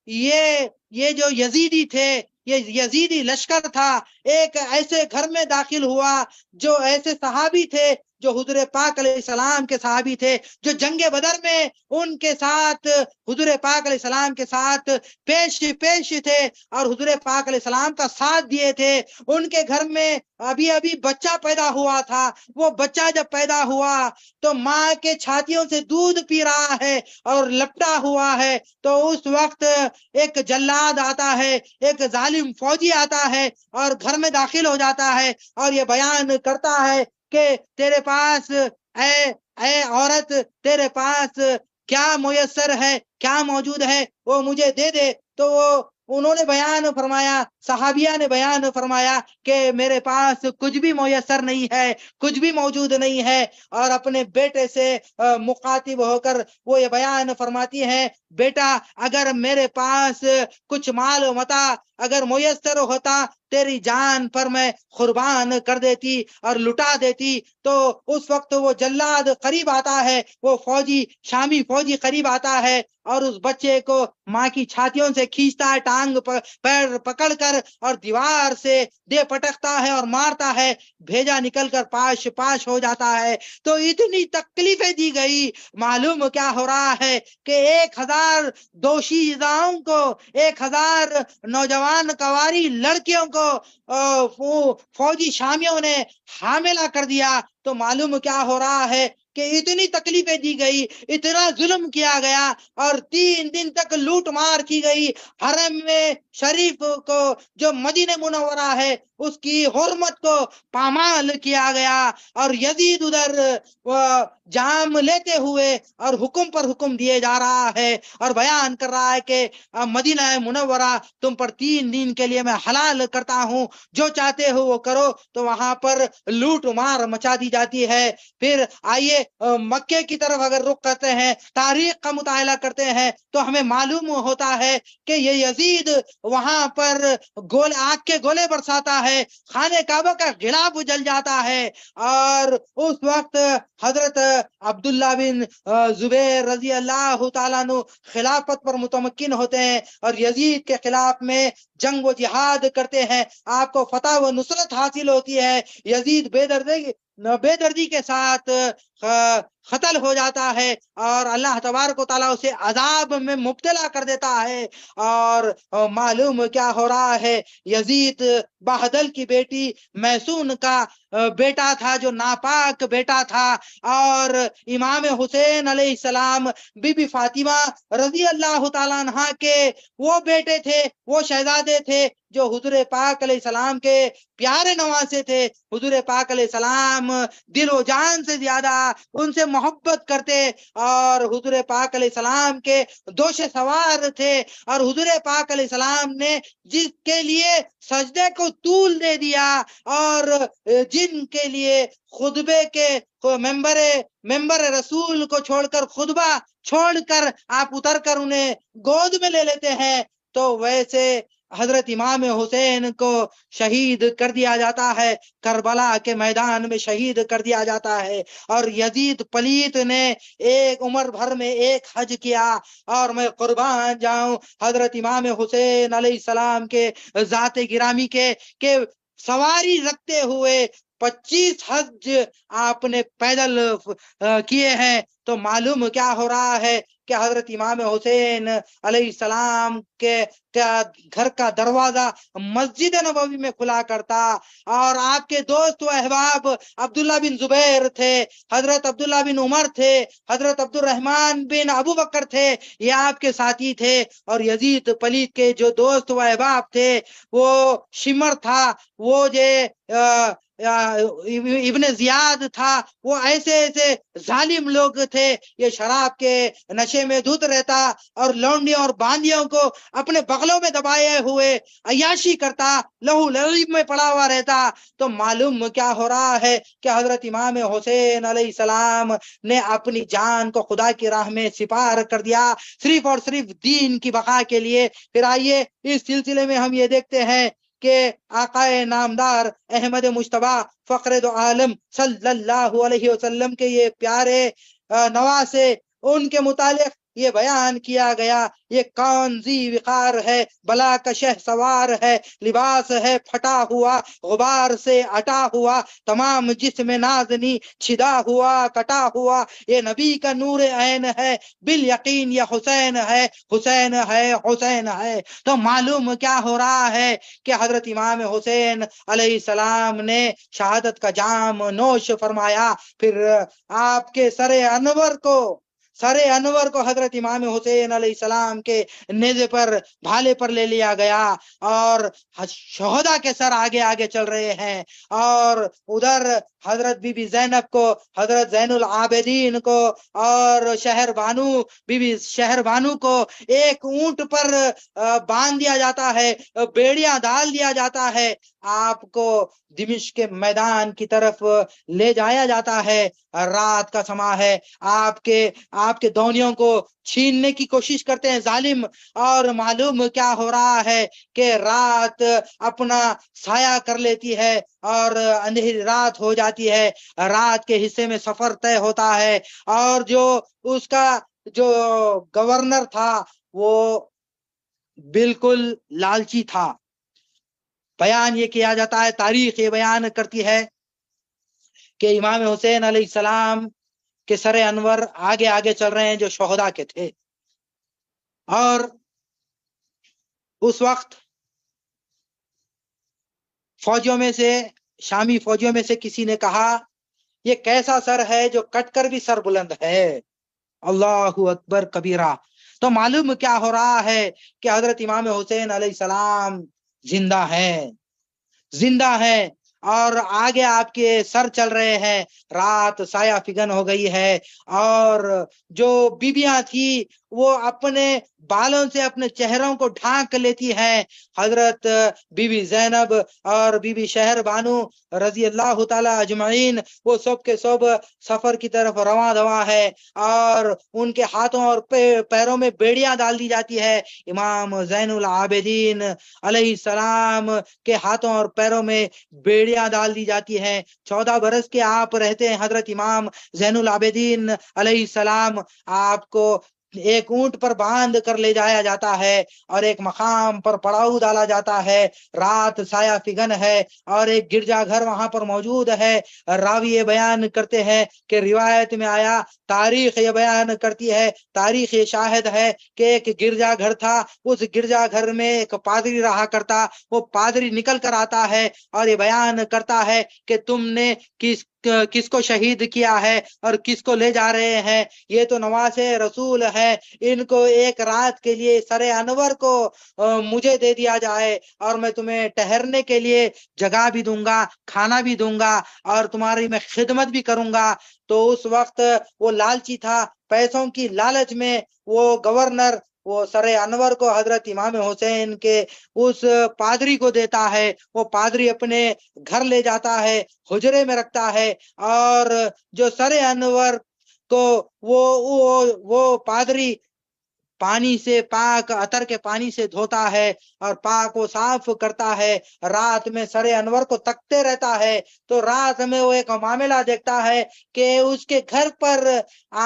Speaker 1: یہ جو یزیدی تھے، یہ یزیدی لشکر تھا، ایک ایسے گھر میں داخل ہوا جو ایسے صحابی تھے جو حضور پاک علیہ السلام کے صحابی تھے، جو جنگ بدر میں ان کے ساتھ حضور پاک علیہ السلام کے ساتھ پیش تھے اور حضور پاک علیہ السلام کا ساتھ دیے تھے۔ ان کے گھر میں ابھی بچہ پیدا ہوا تھا، وہ بچہ جب پیدا ہوا تو ماں کے چھاتیوں سے دودھ پی رہا ہے اور لپٹا ہوا ہے، تو اس وقت ایک جلاد آتا ہے، ایک ظالم فوجی آتا ہے اور گھر میں داخل ہو جاتا ہے اور یہ بیان کرتا ہے کہ تیرے پاس اے عورت، تیرے پاس کیا میسر ہے، کیا موجود ہے، وہ مجھے دے دے۔ تو انہوں نے بیان فرمایا، صحابیہ نے بیان فرمایا کہ میرے پاس کچھ بھی میسر نہیں ہے، کچھ بھی موجود نہیں ہے، اور اپنے بیٹے سے مخاطب ہو کر وہ یہ بیان فرماتی ہے، بیٹا اگر میرے پاس کچھ مال و متا اگر میسر ہوتا تیری جان پر میں قربان کر دیتی اور لٹا دیتی۔ تو اس وقت وہ جلاد قریب آتا ہے، وہ فوجی شامی فوجی قریب آتا ہے اور اس بچے کو ماں کی چھاتیوں سے کھینچتا ہے، ٹانگ پیر پکڑ کر، اور دیوار سے دے پٹکتا ہے اور مارتا ہے، بھیجا نکل کر پاش ہو جاتا ہے۔ تو اتنی تکلیفیں دی گئی، معلوم کیا ہو رہا ہے کہ 1000 دوشیزاؤں کو، 1000 نوجوان کواری لڑکیوں کو فوجی شامیوں نے حاملہ کر دیا۔ تو معلوم کیا ہو رہا ہے کہ اتنی تکلیفیں دی گئی، اتنا ظلم کیا گیا، اور 3 دن تک لوٹ مار کی گئی، حرم میں شریف کو جو مدینہ منورہ ہے اس کی حرمت کو پامال کیا گیا، اور یزید ادھر جام لیتے ہوئے اور حکم پر حکم دیے جا رہا ہے اور بیان کر رہا ہے کہ مدینہ منورہ تم پر 3 دن کے لیے میں حلال کرتا ہوں، جو چاہتے ہو وہ کرو، تو وہاں پر لوٹ مار مچا دی جاتی ہے۔ پھر آئیے مکے کی طرف اگر رخ کرتے ہیں، تاریخ کا مطالعہ کرتے ہیں تو ہمیں معلوم ہوتا ہے کہ یہ یزید وہاں پر آگ کے گولے برساتا ہے، خانہ کعبہ کا غلاف جل جاتا ہے، اور اس وقت حضرت عبداللہ بن زبیر رضی اللہ تعالیٰ عنہ خلافت پر متمکن ہوتے ہیں اور یزید کے خلاف میں جنگ و جہاد کرتے ہیں، آپ کو فتح و نصرت حاصل ہوتی ہے۔ یزید بے دردی کے ساتھ قتل ہو جاتا ہے اور اللہ تبارک و تعالیٰ اسے عذاب میں مبتلا کر دیتا ہے۔ اور معلوم کیا ہو رہا ہے، یزید بہدل کی بیٹی میسون کا بیٹا تھا جو ناپاک بیٹا تھا، اور امام حسین علیہ السلام بی بی فاطمہ رضی اللہ تعالیٰ عنہ کے وہ بیٹے تھے، وہ شہزادے تھے جو حضور پاک علیہ السلام کے پیارے نواسے تھے۔ حضور پاک علیہ السلام دل و جان سے زیادہ ان سے محبت کرتے، اور حضور پاک علیہ السلام کے دوش سوار تھے، اور حضور پاک علیہ السلام نے جس کے لیے سجدے کو طول دے دیا اور جن کے لیے خطبے کے ممبر رسول کو چھوڑ کر خطبہ چھوڑ کر آپ اتر کر انہیں گود میں لے لیتے ہیں، تو ویسے حضرت امام حسین کو شہید کر دیا جاتا ہے، کربلا کے میدان میں شہید کر دیا جاتا ہے۔ اور یزید پلیت نے ایک عمر بھر میں ایک حج کیا، اور میں قربان جاؤں حضرت امام حسین علیہ السلام کے ذات گرامی کے کہ سواری رکھتے ہوئے 25 حج آپ نے پیدل کیے ہیں، تو معلوم کیا ہو رہا ہے کہ حضرت امام حسین علیہ السلام کے گھر کا دروازہ مسجد نبوی میں کھلا کرتا، اور آپ کے دوست و احباب عبداللہ بن زبیر تھے، حضرت عبداللہ بن عمر تھے، حضرت عبد الرحمن بن ابو بکر تھے، یہ آپ کے ساتھی تھے۔ اور یزید پلیت کے جو دوست و احباب تھے وہ شمر تھا، وہ ابن زیاد تھا، وہ ایسے ظالم لوگ تھے، یہ شراب کے نشے میں دھت رہتا اور لونڈیوں اور باندیوں کو اپنے بغلوں میں دبائے ہوئے عیاشی کرتا، لہو لعب میں پڑا ہوا رہتا۔ تو معلوم کیا ہو رہا ہے کہ حضرت امام حسین علیہ السلام نے اپنی جان کو خدا کی راہ میں سپار کر دیا، صرف اور صرف دین کی بقا کے لیے۔ پھر آئیے اس سلسلے میں ہم یہ دیکھتے ہیں کہ آقا نامدار احمد مجتبی فخر دو عالم صلی اللہ علیہ وسلم کے یہ پیارے نواسے، ان کے متعلق یہ بیان کیا گیا، یہ کون ذی وقار ہے، بلا کا شہ سوار ہے، لباس ہے پھٹا ہوا غبار سے اٹا ہوا، تمام جسم نازنی چھدا ہوا کٹا ہوا، یہ نبی کا نور عین ہے، بالیقین یہ حسین ہے، حسین ہے، حسین ہے۔ تو معلوم کیا ہو رہا ہے کہ حضرت امام حسین علیہ السلام نے شہادت کا جام نوش فرمایا، پھر آپ کے سر انور کو حضرت امام حسین علیہ السلام کے نیزے پر بھالے پر لے لیا گیا، اور شہداء کے سر آگے آگے چل رہے ہیں، اور ادھر حضرت بی بی زینب کو، حضرت زین العابدین کو، اور بی بی شہر بانو کو ایک اونٹ پر باندھ دیا جاتا ہے، بیڑیاں ڈال دیا جاتا ہے، آپ کو دمشق کے میدان کی طرف لے جایا جاتا ہے۔ رات کا سما ہے، آپ کے دونیوں کو چھیننے کی کوشش کرتے ہیں ظالم، اور معلوم کیا ہو رہا ہے کہ رات اپنا سایہ کر لیتی ہے اور اندھیری رات ہو جاتی ہے، رات کے حصے میں سفر طے ہوتا ہے، اور اس کا جو گورنر تھا وہ بالکل لالچی تھا۔ بیان یہ کیا جاتا ہے، تاریخ یہ بیان کرتی ہے کہ امام حسین علیہ السلام کے سر انور آگے آگے چل رہے ہیں جو شہداء کے تھے، اور اس وقت فوجیوں میں سے، شامی فوجیوں میں سے کسی نے کہا یہ کیسا سر ہے جو کٹ کر بھی سر بلند ہے، اللہ اکبر کبیرہ۔ تو معلوم کیا ہو رہا ہے کہ حضرت امام حسین علیہ السلام زندہ ہیں، زندہ ہیں، اور آگے آپ کے سر چل رہے ہیں، رات سایہ فگن ہو گئی ہے، اور جو بیبیاں تھی وہ اپنے بالوں سے اپنے چہروں کو ڈھانک لیتی ہیں۔ حضرت بی بی زینب اور بی بی شہر بانو رضی اللہ تعالی اجمعین وہ سب کے سب سفر کی طرف رواں دواں ہے، اور ان کے ہاتھوں اور پیروں میں بیڑیاں ڈال دی جاتی ہے۔ امام زین العابدین علیہ السلام کے ہاتھوں اور پیروں میں بیڑیاں ڈال دی جاتی ہیں۔ 14 برس کے آپ رہتے ہیں حضرت امام زین العابدین علیہ السلام، آپ کو ایک اونٹ پر باندھ کر لے جایا جاتا ہے اور ایک مقام پر پڑاؤ ڈالا جاتا ہے، رات سایہ فگن ہے، اور ایک گرجا گھر وہاں پر موجود ہے۔ راوی یہ بیان کرتے ہیں کہ روایت میں آیا، تاریخ یہ بیان کرتی ہے، تاریخ یہ شاہد ہے کہ ایک گرجا گھر تھا، اس گرجا گھر میں ایک پادری رہا کرتا، وہ پادری نکل کر آتا ہے اور یہ بیان کرتا ہے کہ تم نے کس کو شہید کیا ہے اور کس کو لے جا رہے ہیں، یہ تو نواز رسول ہے، ان کو ایک رات کے لیے سر انور کو مجھے دے دیا جائے، اور میں تمہیں ٹہرنے کے لیے جگہ بھی دوں گا، کھانا بھی دوں گا، اور تمہاری میں خدمت بھی کروں گا۔ تو اس وقت وہ لالچی تھا، پیسوں کی لالچ میں وہ گورنر وہ سر انور کو حضرت امام حسین کے اس پادری کو دیتا ہے، وہ پادری اپنے گھر لے جاتا ہے، حجرے میں رکھتا ہے، اور جو سر انور کو وہ پادری پانی سے پاک عطر کے پانی سے دھوتا ہے اور پاک و صاف کرتا ہے، رات میں سر انور کو تکتے رہتا ہے، تو رات میں وہ ایک معاملہ دیکھتا ہے کہ اس کے گھر پر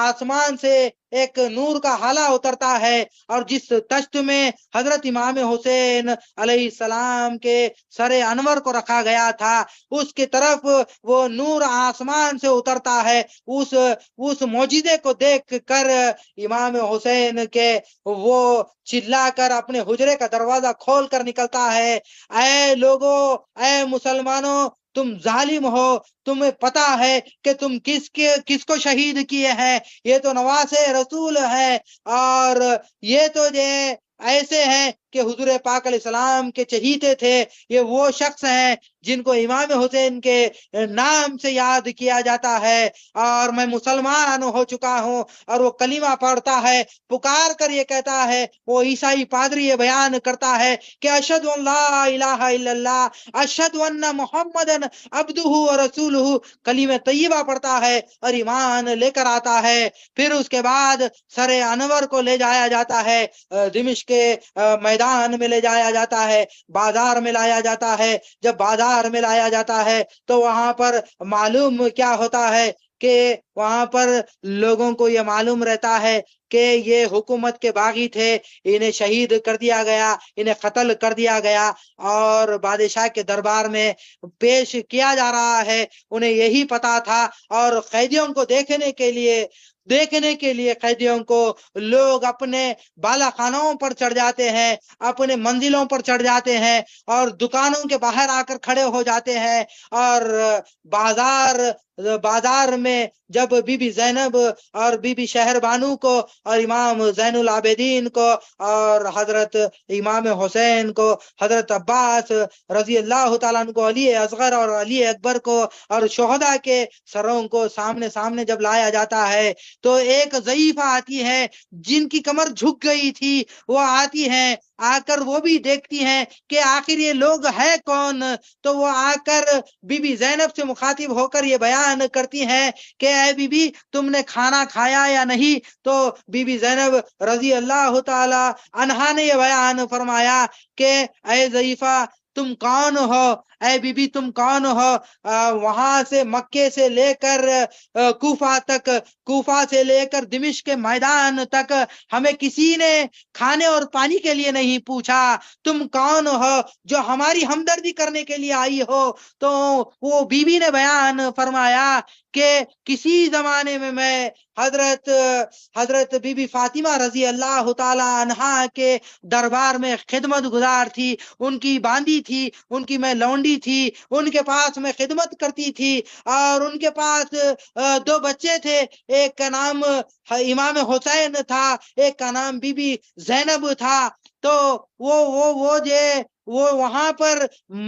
Speaker 1: آسمان سے ایک نور کا ہالہ اترتا ہے، اور جس تشت میں حضرت امام حسین علیہ السلام کے سر انور کو رکھا گیا تھا، اس کی طرف وہ نور آسمان سے اترتا ہے۔ اس معجزے کو دیکھ کر امام حسین کے وہ چلا کر اپنے حجرے کا دروازہ کھول کر نکلتا ہے، اے لوگو، اے مسلمانوں، تم ظالم ہو، تمہیں پتا ہے کہ تم کس کو شہید کیے ہیں، یہ تو نواز رسول ہے، اور یہ تو ایسے ہیں کہ حضور پاک علیہ السلام کے چہیتے تھے، یہ وہ شخص ہیں جن کو امام حسین کے نام سے یاد کیا جاتا ہے، اور میں مسلمان ہو چکا ہوں۔ اور وہ کلمہ پڑھتا ہے، پکار کر یہ کہتا ہے، وہ عیسائی پادری یہ بیان کرتا ہے کہ اشہد ان لا الہ الا اللہ اشہد ان محمد عبدہ و رسولہ، کلمہ طیبہ پڑھتا ہے اور ایمان لے کر آتا ہے۔ پھر اس کے بعد سر انور کو لے جایا جاتا ہے، دمشق کے میدان میں لے جایا جاتا ہے، بازار میں لایا جاتا ہے۔ جب بازار میں لایا جاتا ہے تو وہاں پر معلوم کیا ہوتا ہے کہ وہاں پر لوگوں کو یہ معلوم رہتا ہے کہ یہ حکومت کے باغی تھے، انہیں شہید کر دیا گیا، انہیں قتل کر دیا گیا، اور بادشاہ کے دربار میں پیش کیا جا رہا ہے، انہیں یہی پتا تھا، اور قیدیوں کو دیکھنے کے لیے قیدیوں کو لوگ اپنے بالا خانوں پر چڑھ جاتے ہیں، اپنے منزلوں پر چڑھ جاتے ہیں، اور دکانوں کے باہر آ کر کھڑے ہو جاتے ہیں، اور بازار میں جب بی بی زینب اور بی بی شہر بانو کو اور امام زین العابدین کو اور حضرت امام حسین کو، حضرت عباس رضی اللہ تعالیٰ عنہ کو، علی اصغر اور علی اکبر کو اور شہداء کے سروں کو سامنے جب لایا جاتا ہے تو ایک ضعیفہ آتی ہے جن کی کمر جھک گئی تھی، وہ آتی ہیں، آ کر وہ بھی دیکھتی ہیں کہ آخر یہ لوگ ہے کون، تو وہ آ کر بی بی زینب سے مخاطب ہو کر یہ بیان کرتی ہیں کہ اے بی بی تم نے کھانا کھایا یا نہیں، تو بی بی زینب رضی اللہ تعالی عنہا نے یہ بیان فرمایا کہ اے ضعیفہ تم کون ہو، اے بی بی تم کون ہو، وہاں سے مکے سے لے کر کوفہ سے لے کر دمشق کے میدان تک ہمیں کسی نے کھانے اور پانی کے لیے نہیں پوچھا، تم کون ہو جو ہماری ہمدردی کرنے کے لیے آئی ہو؟ تو وہ بی بی نے بیان فرمایا کہ کسی زمانے میں حضرت بی بی فاطمہ رضی اللہ تعالی عنہا کے دربار میں خدمت گزار تھی، ان کی باندی تھی، ان کی میں لونڈی بیوی تھی، ان کے پاس میں خدمت کرتی تھی، اور ان کے پاس 2 بچے تھے، ایک کا نام امام حسین تھا، ایک کا نام بی بی زینب تھا۔ تو وہ وہاں پر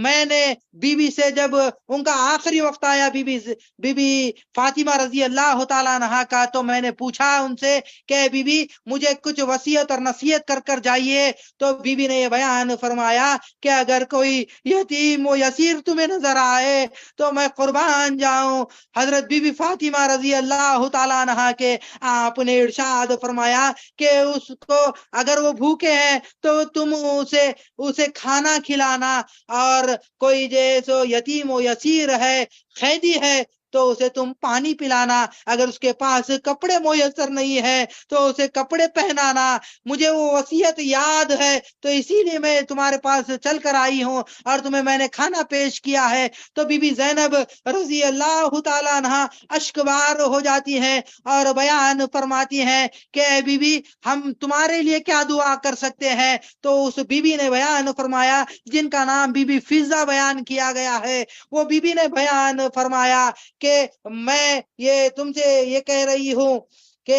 Speaker 1: میں نے بی بی سے جب ان کا آخری وقت آیا، بی بی فاطمہ رضی اللہ تعالیٰ عنہا کا، تو میں نے پوچھا ان سے کہ بی بی مجھے کچھ وصیت اور نصیحت کر کر جائیے۔ تو بی بی نے یہ بیان فرمایا کہ اگر کوئی یتیم و یسیر تمہیں نظر آئے تو میں قربان جاؤں۔ حضرت بی بی فاطمہ رضی اللہ تعالیٰ عنہا کے آپ نے ارشاد فرمایا کہ اس کو اگر وہ بھوکے ہیں تو تم اسے کھانا کھلانا، اور کوئی جیسو یتیم و یسیر ہے، قیدی ہے، تو اسے تم پانی پلانا، اگر اس کے پاس کپڑے میسر نہیں ہے تو اسے کپڑے پہنانا۔ مجھے وہ وصیت یاد ہے تو اسی لیے میں تمہارے پاس چل کر آئی ہوں اور تمہیں میں نے کھانا پیش کیا ہے۔ تو بی بی زینب رضی اللہ تعالیٰ عنہ اشک بار ہو جاتی ہیں اور بیان فرماتی ہیں کہ اے بی بی ہم تمہارے لیے کیا دعا کر سکتے ہیں؟ تو اس بی بی نے بیان فرمایا، جن کا نام بی بی فضہ بیان کیا گیا ہے، وہ بی بی نے بیان فرمایا کہ میں یہ تم سے یہ کہہ رہی ہوں کہ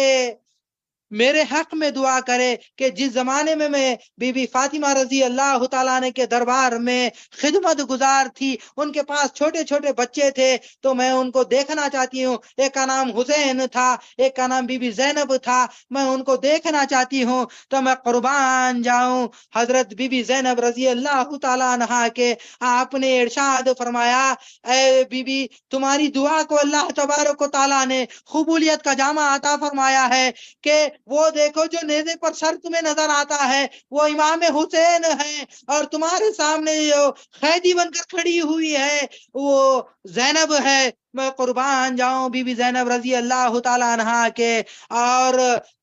Speaker 1: میرے حق میں دعا کرے کہ جس زمانے میں بی بی فاطمہ رضی اللہ تعالیٰ عنہ کے دربار میں خدمت گزار تھی، ان کے پاس چھوٹے چھوٹے بچے تھے، تو میں ان کو دیکھنا چاہتی ہوں۔ ایک کا نام حسین تھا، ایک کا نام بی بی زینب تھا، میں ان کو دیکھنا چاہتی ہوں تو میں قربان جاؤں۔ حضرت بی بی زینب رضی اللہ تعالیٰ عنہ کے آپ نے ارشاد فرمایا، اے بی بی تمہاری دعا کو اللہ تبارک و تعالیٰ نے قبولیت کا جامع عطا فرمایا ہے کہ وہ دیکھو جو نیزے پر سر تمہیں نظر آتا ہے وہ امام حسین ہے، اور تمہارے سامنے جو قیدی بن کر کھڑی ہوئی ہے وہ زینب ہے۔ میں قربان جاؤں بی بی زینب رضی اللہ تعالیٰ عنہ کے، اور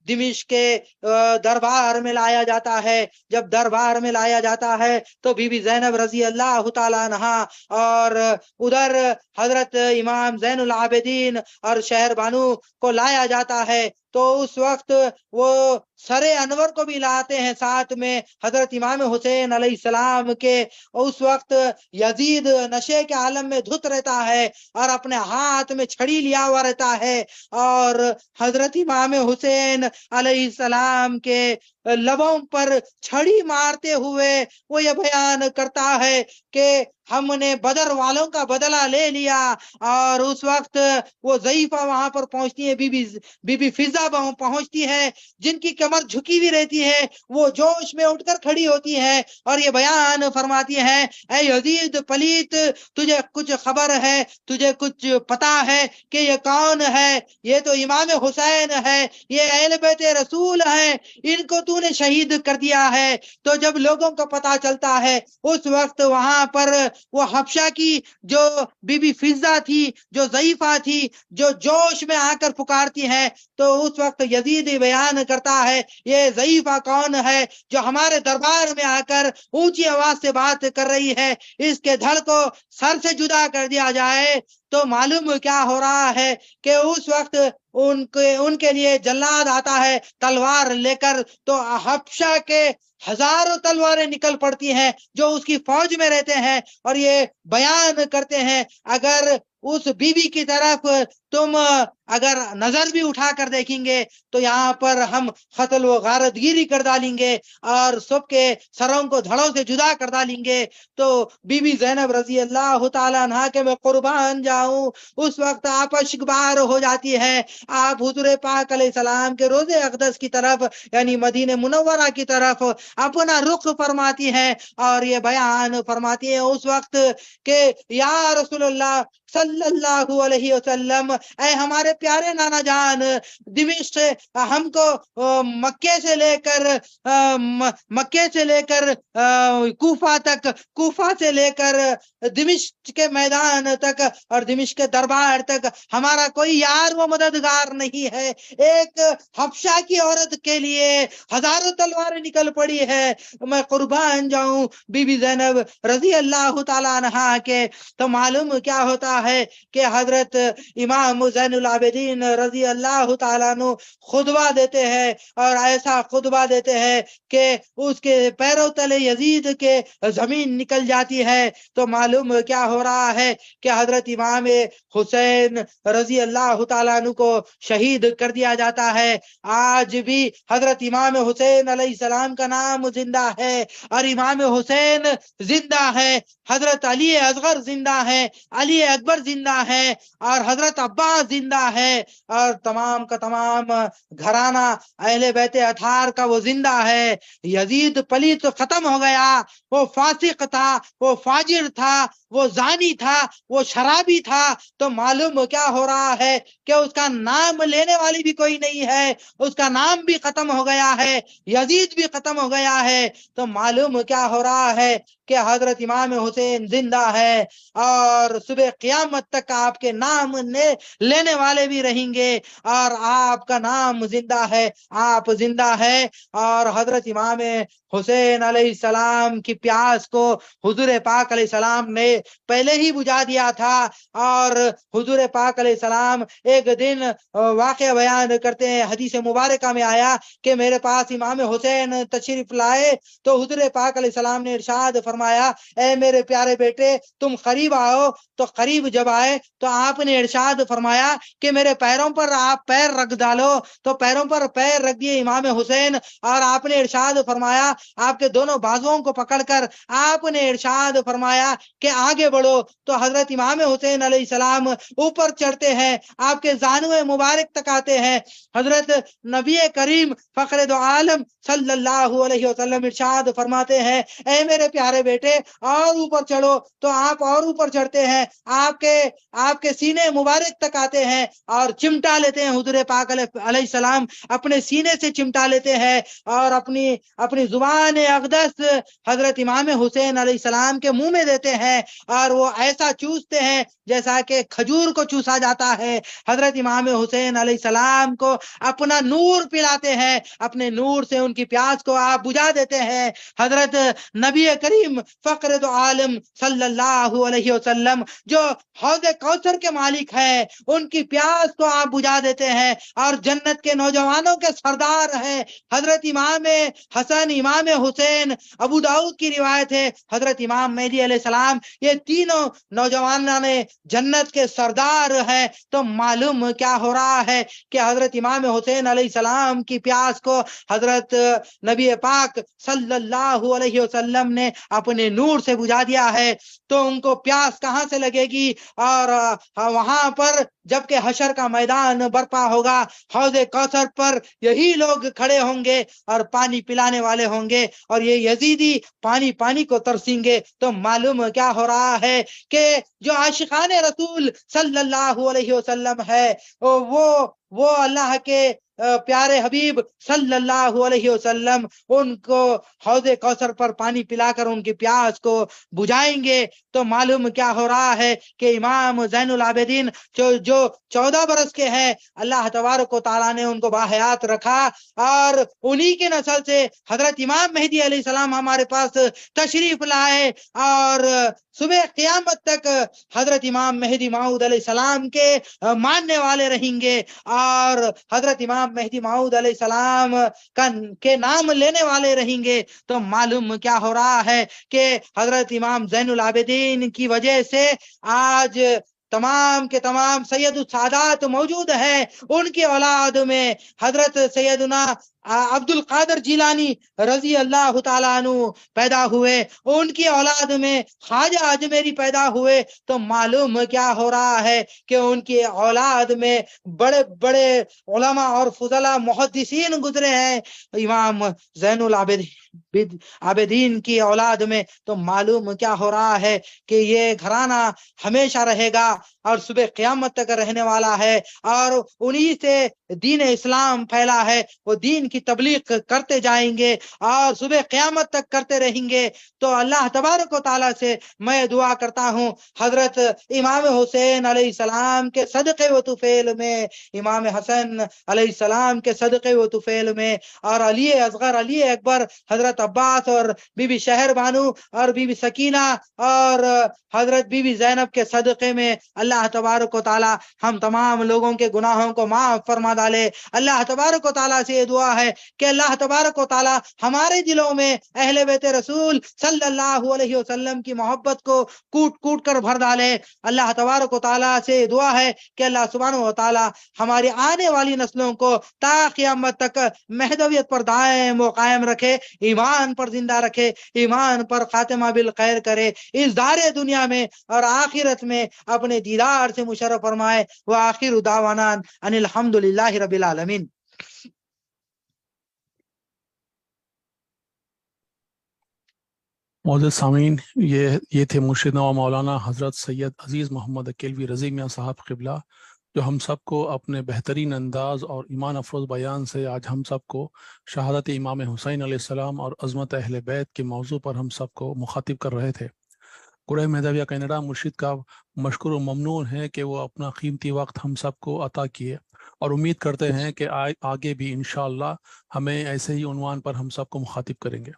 Speaker 1: دمشق کے دربار میں لایا جاتا ہے۔ جب دربار میں لایا جاتا ہے تو بی بی زینب رضی اللہ تعالیٰ عنہ اور ادھر حضرت امام زین العابدین اور شہر بانو کو لایا جاتا ہے، تو اس وقت وہ سر انور کو بھی لاتے ہیں ساتھ میں حضرت امام حسین علیہ السلام کے۔ اس وقت یزید نشے کے عالم میں دھت رہتا ہے اور اپنے ہاتھ میں چھڑی لیا ہوا رہتا ہے، اور حضرت امام حسین علیہ السلام کے لبوں پر چھڑی مارتے ہوئے وہ یہ بیان کرتا ہے کہ ہم نے بدر والوں کا بدلہ لے لیا۔ اور اس وقت وہ ضعیفہ وہاں پر پہنچتی ہے، بی بی فضہ پہنچتی ہے، جن کی کمر جھکی ہوئی رہتی ہے، وہ جوش میں اٹھ کر کھڑی ہوتی ہے اور یہ بیان فرماتی ہے، اے یزید پلیت تجھے کچھ خبر ہے، تجھے کچھ پتا ہے کہ یہ کون ہے؟ یہ تو امام حسین ہے، یہ اہل بیت رسول ہے، ان کو تو نے شہید کر دیا ہے۔ تو جب لوگوں کو پتا چلتا ہے اس وقت وہاں پر وہ حبشہ کی جو بی بی فضہ تھی، جو ضعیفہ تھی، جو جوش میں آ کر پکارتی ہے، تو اس وقت یزید بیان کرتا ہے یہ ضعیفہ کون ہے جو ہمارے دربار میں آ کر اونچی آواز سے بات کر رہی ہے، اس کے دھڑ کو سر سے جدا کر دیا جائے۔ تو معلوم کیا ہو رہا ہے کہ اس وقت ان کے لیے جلاد آتا ہے تلوار لے کر، تو حبشہ کے ہزاروں تلواریں نکل پڑتی ہیں جو اس کی فوج میں رہتے ہیں، اور یہ بیان کرتے ہیں اگر اس بی بی کی طرف تم اگر نظر بھی اٹھا کر دیکھیں گے تو یہاں پر ہم قتل و غارت گیری کر ڈالیں گے اور سب کے سروں کو دھڑوں سے جدا کر ڈالیں گے۔ تو بی بی زینب رضی اللہ تعالیٰ عنہ کے میں قربان جاؤں، اس وقت آپ اشکبار ہو جاتی ہے، آپ حضور پاک علیہ السلام کے روضے اقدس کی طرف یعنی مدینہ منورہ کی طرف اپنا رخ فرماتی ہے اور یہ بیان فرماتی ہے اس وقت کہ یا رسول اللہ صلی اللہ علیہ وسلم، اے ہمارے پیارے نانا جان، دمشق سے ہم کو مکے سے لے کر کوفہ تک، کوفہ سے لے کر دمشق کے میدان تک اور دمشق کے دربار تک ہمارا کوئی یار و مددگار نہیں ہے۔ ایک حبشہ کی عورت کے لیے ہزاروں تلواریں نکل پڑی ہے، میں قربان جاؤں بی بی زینب رضی اللہ تعالیٰ عنہا کے۔ تو معلوم کیا ہوتا ہے کہ حضرت امام امام زین العابدین رضی اللہ تعالیٰ عنہ خطبہ دیتے ہیں، اور ایسا خطبہ دیتے ہیں کہ اس کے پیروں تلے یزید کے زمین نکل جاتی ہے، تو معلوم کیا ہو رہا ہے کہ حضرت امام حسین رضی اللہ تعالیٰ عنہ کو شہید کر دیا جاتا ہے۔ آج بھی حضرت امام حسین علیہ السلام کا نام زندہ ہے، اور امام حسین زندہ ہے، حضرت علی اصغر زندہ ہے، علی اکبر زندہ ہے، اور حضرت عباس زندہ ہے، اور تمام کا تمام گھرانہ اہل بیت اطہار کا وہ زندہ ہے۔ یزید پلیت ختم ہو گیا، وہ فاسق تھا، وہ فاجر تھا، وہ زانی تھا، وہ شرابی تھا، تو معلوم کیا ہو رہا ہے کہ اس کا نام لینے والی بھی کوئی نہیں ہے، اس کا نام بھی ختم ہو گیا ہے، یزید بھی ختم ہو گیا ہے، تو معلوم کیا ہو رہا ہے کہ حضرت امام حسین زندہ ہے، اور صبح قیامت تک آپ کے نام لینے والے بھی رہیں گے، اور آپ کا نام زندہ ہے، آپ زندہ ہے۔ اور حضرت امام حسین علیہ السلام کی پیاس کو حضور پاک علیہ السلام نے پہلے ہی بجھا دیا تھا، اور حضور پاک علیہ السلام ایک دن واقعہ بیان کرتے ہیں، حدیث مبارکہ میں آیا کہ میرے پاس امام حسین تشریف لائے، تو حضور پاک علیہ السلام نے ارشاد فرمایا، اے میرے پیارے بیٹے تم قریب آؤ۔ تو قریب جب آئے تو آپ نے ارشاد فرمایا کہ میرے پیروں پر آپ پیر رکھ ڈالو، تو پیروں پر پیر رکھ دیے امام حسین، اور آپ نے ارشاد فرمایا، آپ کے دونوں بازوؤں کو پکڑ کر آپ نے ارشاد فرمایا کہ آگے بڑھو۔ تو حضرت امام حسین علیہ السلام اوپر چڑھتے ہیں، آپ کے زانوئے مبارک تک آتے ہیں۔ حضرت نبی کریم فخر دو عالم صلی اللہ علیہ وسلم ارشاد فرماتے ہیں، اے میرے پیارے بیٹے اور اوپر چڑھو، تو آپ اور اوپر چڑھتے ہیں، آپ کے سینے مبارک تک آتے ہیں اور چمٹا لیتے ہیں۔ حضور پاک علیہ السلام اپنے سینے سے چمٹا لیتے ہیں، اور اپنی زبان اقدس حضرت امام حسین علیہ السلام کے منہ میں دیتے ہیں، اور وہ ایسا چوستے ہیں جیسا کہ کھجور کو چوسا جاتا ہے۔ حضرت امام حسین علیہ السلام کو اپنا نور پلاتے ہیں، اپنے نور سے ان کی پیاس کو آپ بجھا دیتے ہیں۔ حضرت نبی کریم فخر دو عالم صلی اللہ علیہ وسلم جو حوض کوثر کے مالک ہیں، ان کی پیاس کو آپ بجھا دیتے ہیں، اور جنت کے نوجوانوں کے سردار ہیں حضرت امام حسن، امام حسین۔ ابو داؤد کی روایت ہے حضرت امام مہدی علیہ السلام، یہ تینوں نوجوانوں نے جنت کے سردار ہیں۔ تو معلوم کیا ہو رہا ہے کہ حضرت امام حسین علیہ السلام کی پیاس کو حضرت نبی پاک صلی اللہ علیہ وسلم نے اپنے نور سے بجھا دیا ہے، تو ان کو پیاس کہاں سے لگے گی؟ اور وہاں پر جب کہ حشر کا میدان برپا ہوگا، حوض کوثر پر یہی لوگ کھڑے ہوں گے اور پانی پلانے والے ہوں گے، اور یہ یزیدی پانی کو ترسیں گے۔ تو معلوم کیا ہو رہا ہے کہ جو عاشقان رسول صلی اللہ علیہ وسلم ہے، وہ اللہ کے پیارے حبیب صلی اللہ علیہ وسلم ان کو حوض کوثر پر پانی پلا کر ان کی پیاس کو بجھائیں گے۔ تو معلوم کیا ہو رہا ہے کہ امام زین العابدین جو 14 برس کے ہیں، اللہ تبارک و تعالیٰ نے ان کو باحیات رکھا، اور انہی کے نسل سے حضرت امام مہدی علیہ السلام ہمارے پاس تشریف لائے، اور صبح قیامت تک حضرت امام مہدی موعود علیہ السلام کے ماننے والے رہیں گے، اور حضرت امام مہدی موعود علیہ السلام کے نام لینے والے رہیں گے۔ تو معلوم کیا ہو رہا ہے کہ حضرت امام زین العابدین کی وجہ سے آج تمام کے تمام سید السادات موجود ہیں۔ ان کی اولاد میں حضرت سیدنا عبد القادر جیلانی رضی اللہ تعالیٰ عنہ پیدا ہوئے، ان کی اولاد میں خواجہ اجمیری پیدا ہوئے۔ تو معلوم کیا ہو رہا ہے کہ ان کی اولاد میں بڑے بڑے علماء اور فضلاء محدثین گزرے ہیں امام زین العابدین کی اولاد میں۔ تو معلوم کیا ہو رہا ہے کہ یہ گھرانہ ہمیشہ رہے گا اور صبح قیامت تک رہنے والا ہے، اور انہی سے دین اسلام پھیلا ہے، وہ دین کی تبلیغ کرتے جائیں گے اور صبح قیامت تک کرتے رہیں گے۔ تو اللہ تبارک و تعالیٰ سے میں دعا کرتا ہوں حضرت امام حسین علیہ السلام کے صدقے و طفیل میں، امام حسن علیہ السلام کے صدقے و طفیل میں، اور علی اصغر، علی اکبر، حضرت حضرت عباس اور بی بی شہر بانو اور بی بی سکینہ اور حضرت بی بی زینب کے صدقے میں اللہ تبارک و تعالی ہم تمام لوگوں کے گناہوں کو معاف فرما ڈالے۔ اللہ تبارک و تعالی سے یہ دعا ہے کہ اللہ تبارک و تعالی ہمارے دلوں میں اہل بیت رسول صلی اللہ علیہ وسلم کی محبت کو کوٹ کوٹ کر بھر ڈالے۔ اللہ تبارک و تعالی سے دعا ہے کہ اللہ سبحانہ و تعالی ہماری آنے والی نسلوں کو تا قیامت تک مہدویت پر دائم و قائم رکھے، ایمان پر زندہ رکھے، ایمان پر خاتمہ بالخیر کرے، اس دار دنیا میں اور آخرت میں اپنے دیدار سے مشرف فرمائے۔ وآخر دعوانا ان الحمد للہ رب العالمین۔
Speaker 2: معزز سامعین، یہ تھے مرشد نوا مولانا حضرت سید عزیز محمد اکیلوی رضی میاں صاحب قبلہ، جو ہم سب کو اپنے بہترین انداز اور ایمان افروز بیان سے آج ہم سب کو شہادت امام حسین علیہ السلام اور عظمت اہل بیت کے موضوع پر ہم سب کو مخاطب کر رہے تھے۔ گروہ مہدویہ کینیڈا مرشد کا مشکور و ممنون ہے کہ وہ اپنا قیمتی وقت ہم سب کو عطا کیے، اور امید کرتے ہیں کہ آگے بھی انشاءاللہ ہمیں ایسے ہی عنوان پر ہم سب کو مخاطب کریں گے۔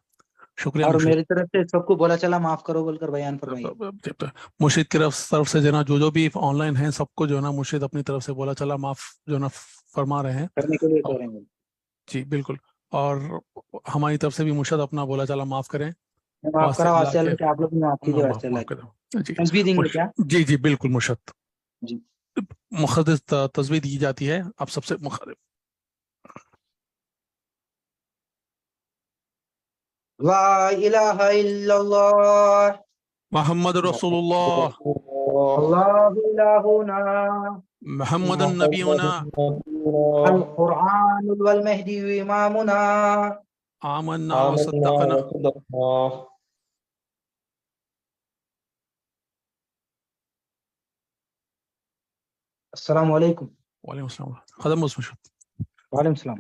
Speaker 2: شکریہ
Speaker 1: اور
Speaker 2: مرشد۔
Speaker 1: میری طرف سے سب کو بولا چلا معاف کرو بول کر بیان فرمائیے۔
Speaker 2: مرشد کی طرف سے جو نا جو بھی آن لائن ہیں سب کو جو ہے نا مرشد اپنی طرف سے بولا چلا معاف جو نا فرما رہے ہیں
Speaker 1: کرنے کے لیے کہہ رہے ہیں۔
Speaker 2: جی بالکل، اور ہماری طرف سے بھی مرشد اپنا بولا چلا معاف کریں۔
Speaker 1: معاف کرا
Speaker 2: اللہ
Speaker 1: واسطے
Speaker 2: کے
Speaker 1: اللہ کہ آپ لوگ بھی معاف کیجیے واسطے اللہ
Speaker 2: معاف
Speaker 1: کے۔
Speaker 2: کریں جی۔
Speaker 1: تصویر دیں گے کیا؟
Speaker 2: جی جی بالکل مرشد،
Speaker 1: جی
Speaker 2: مقدس تصویر دی جاتی ہے آپ سب سے
Speaker 1: لا الہ الا اللہ
Speaker 2: محمد رسول اللہ،
Speaker 1: اللہ الہنا
Speaker 2: محمد النبینا،
Speaker 1: القرآن والمہدی امامنا۔
Speaker 2: آمنا وصدقنا۔
Speaker 1: السلام علیکم۔
Speaker 2: وعلیکم السلام، خدم مرشد۔
Speaker 1: وعلیکم السلام۔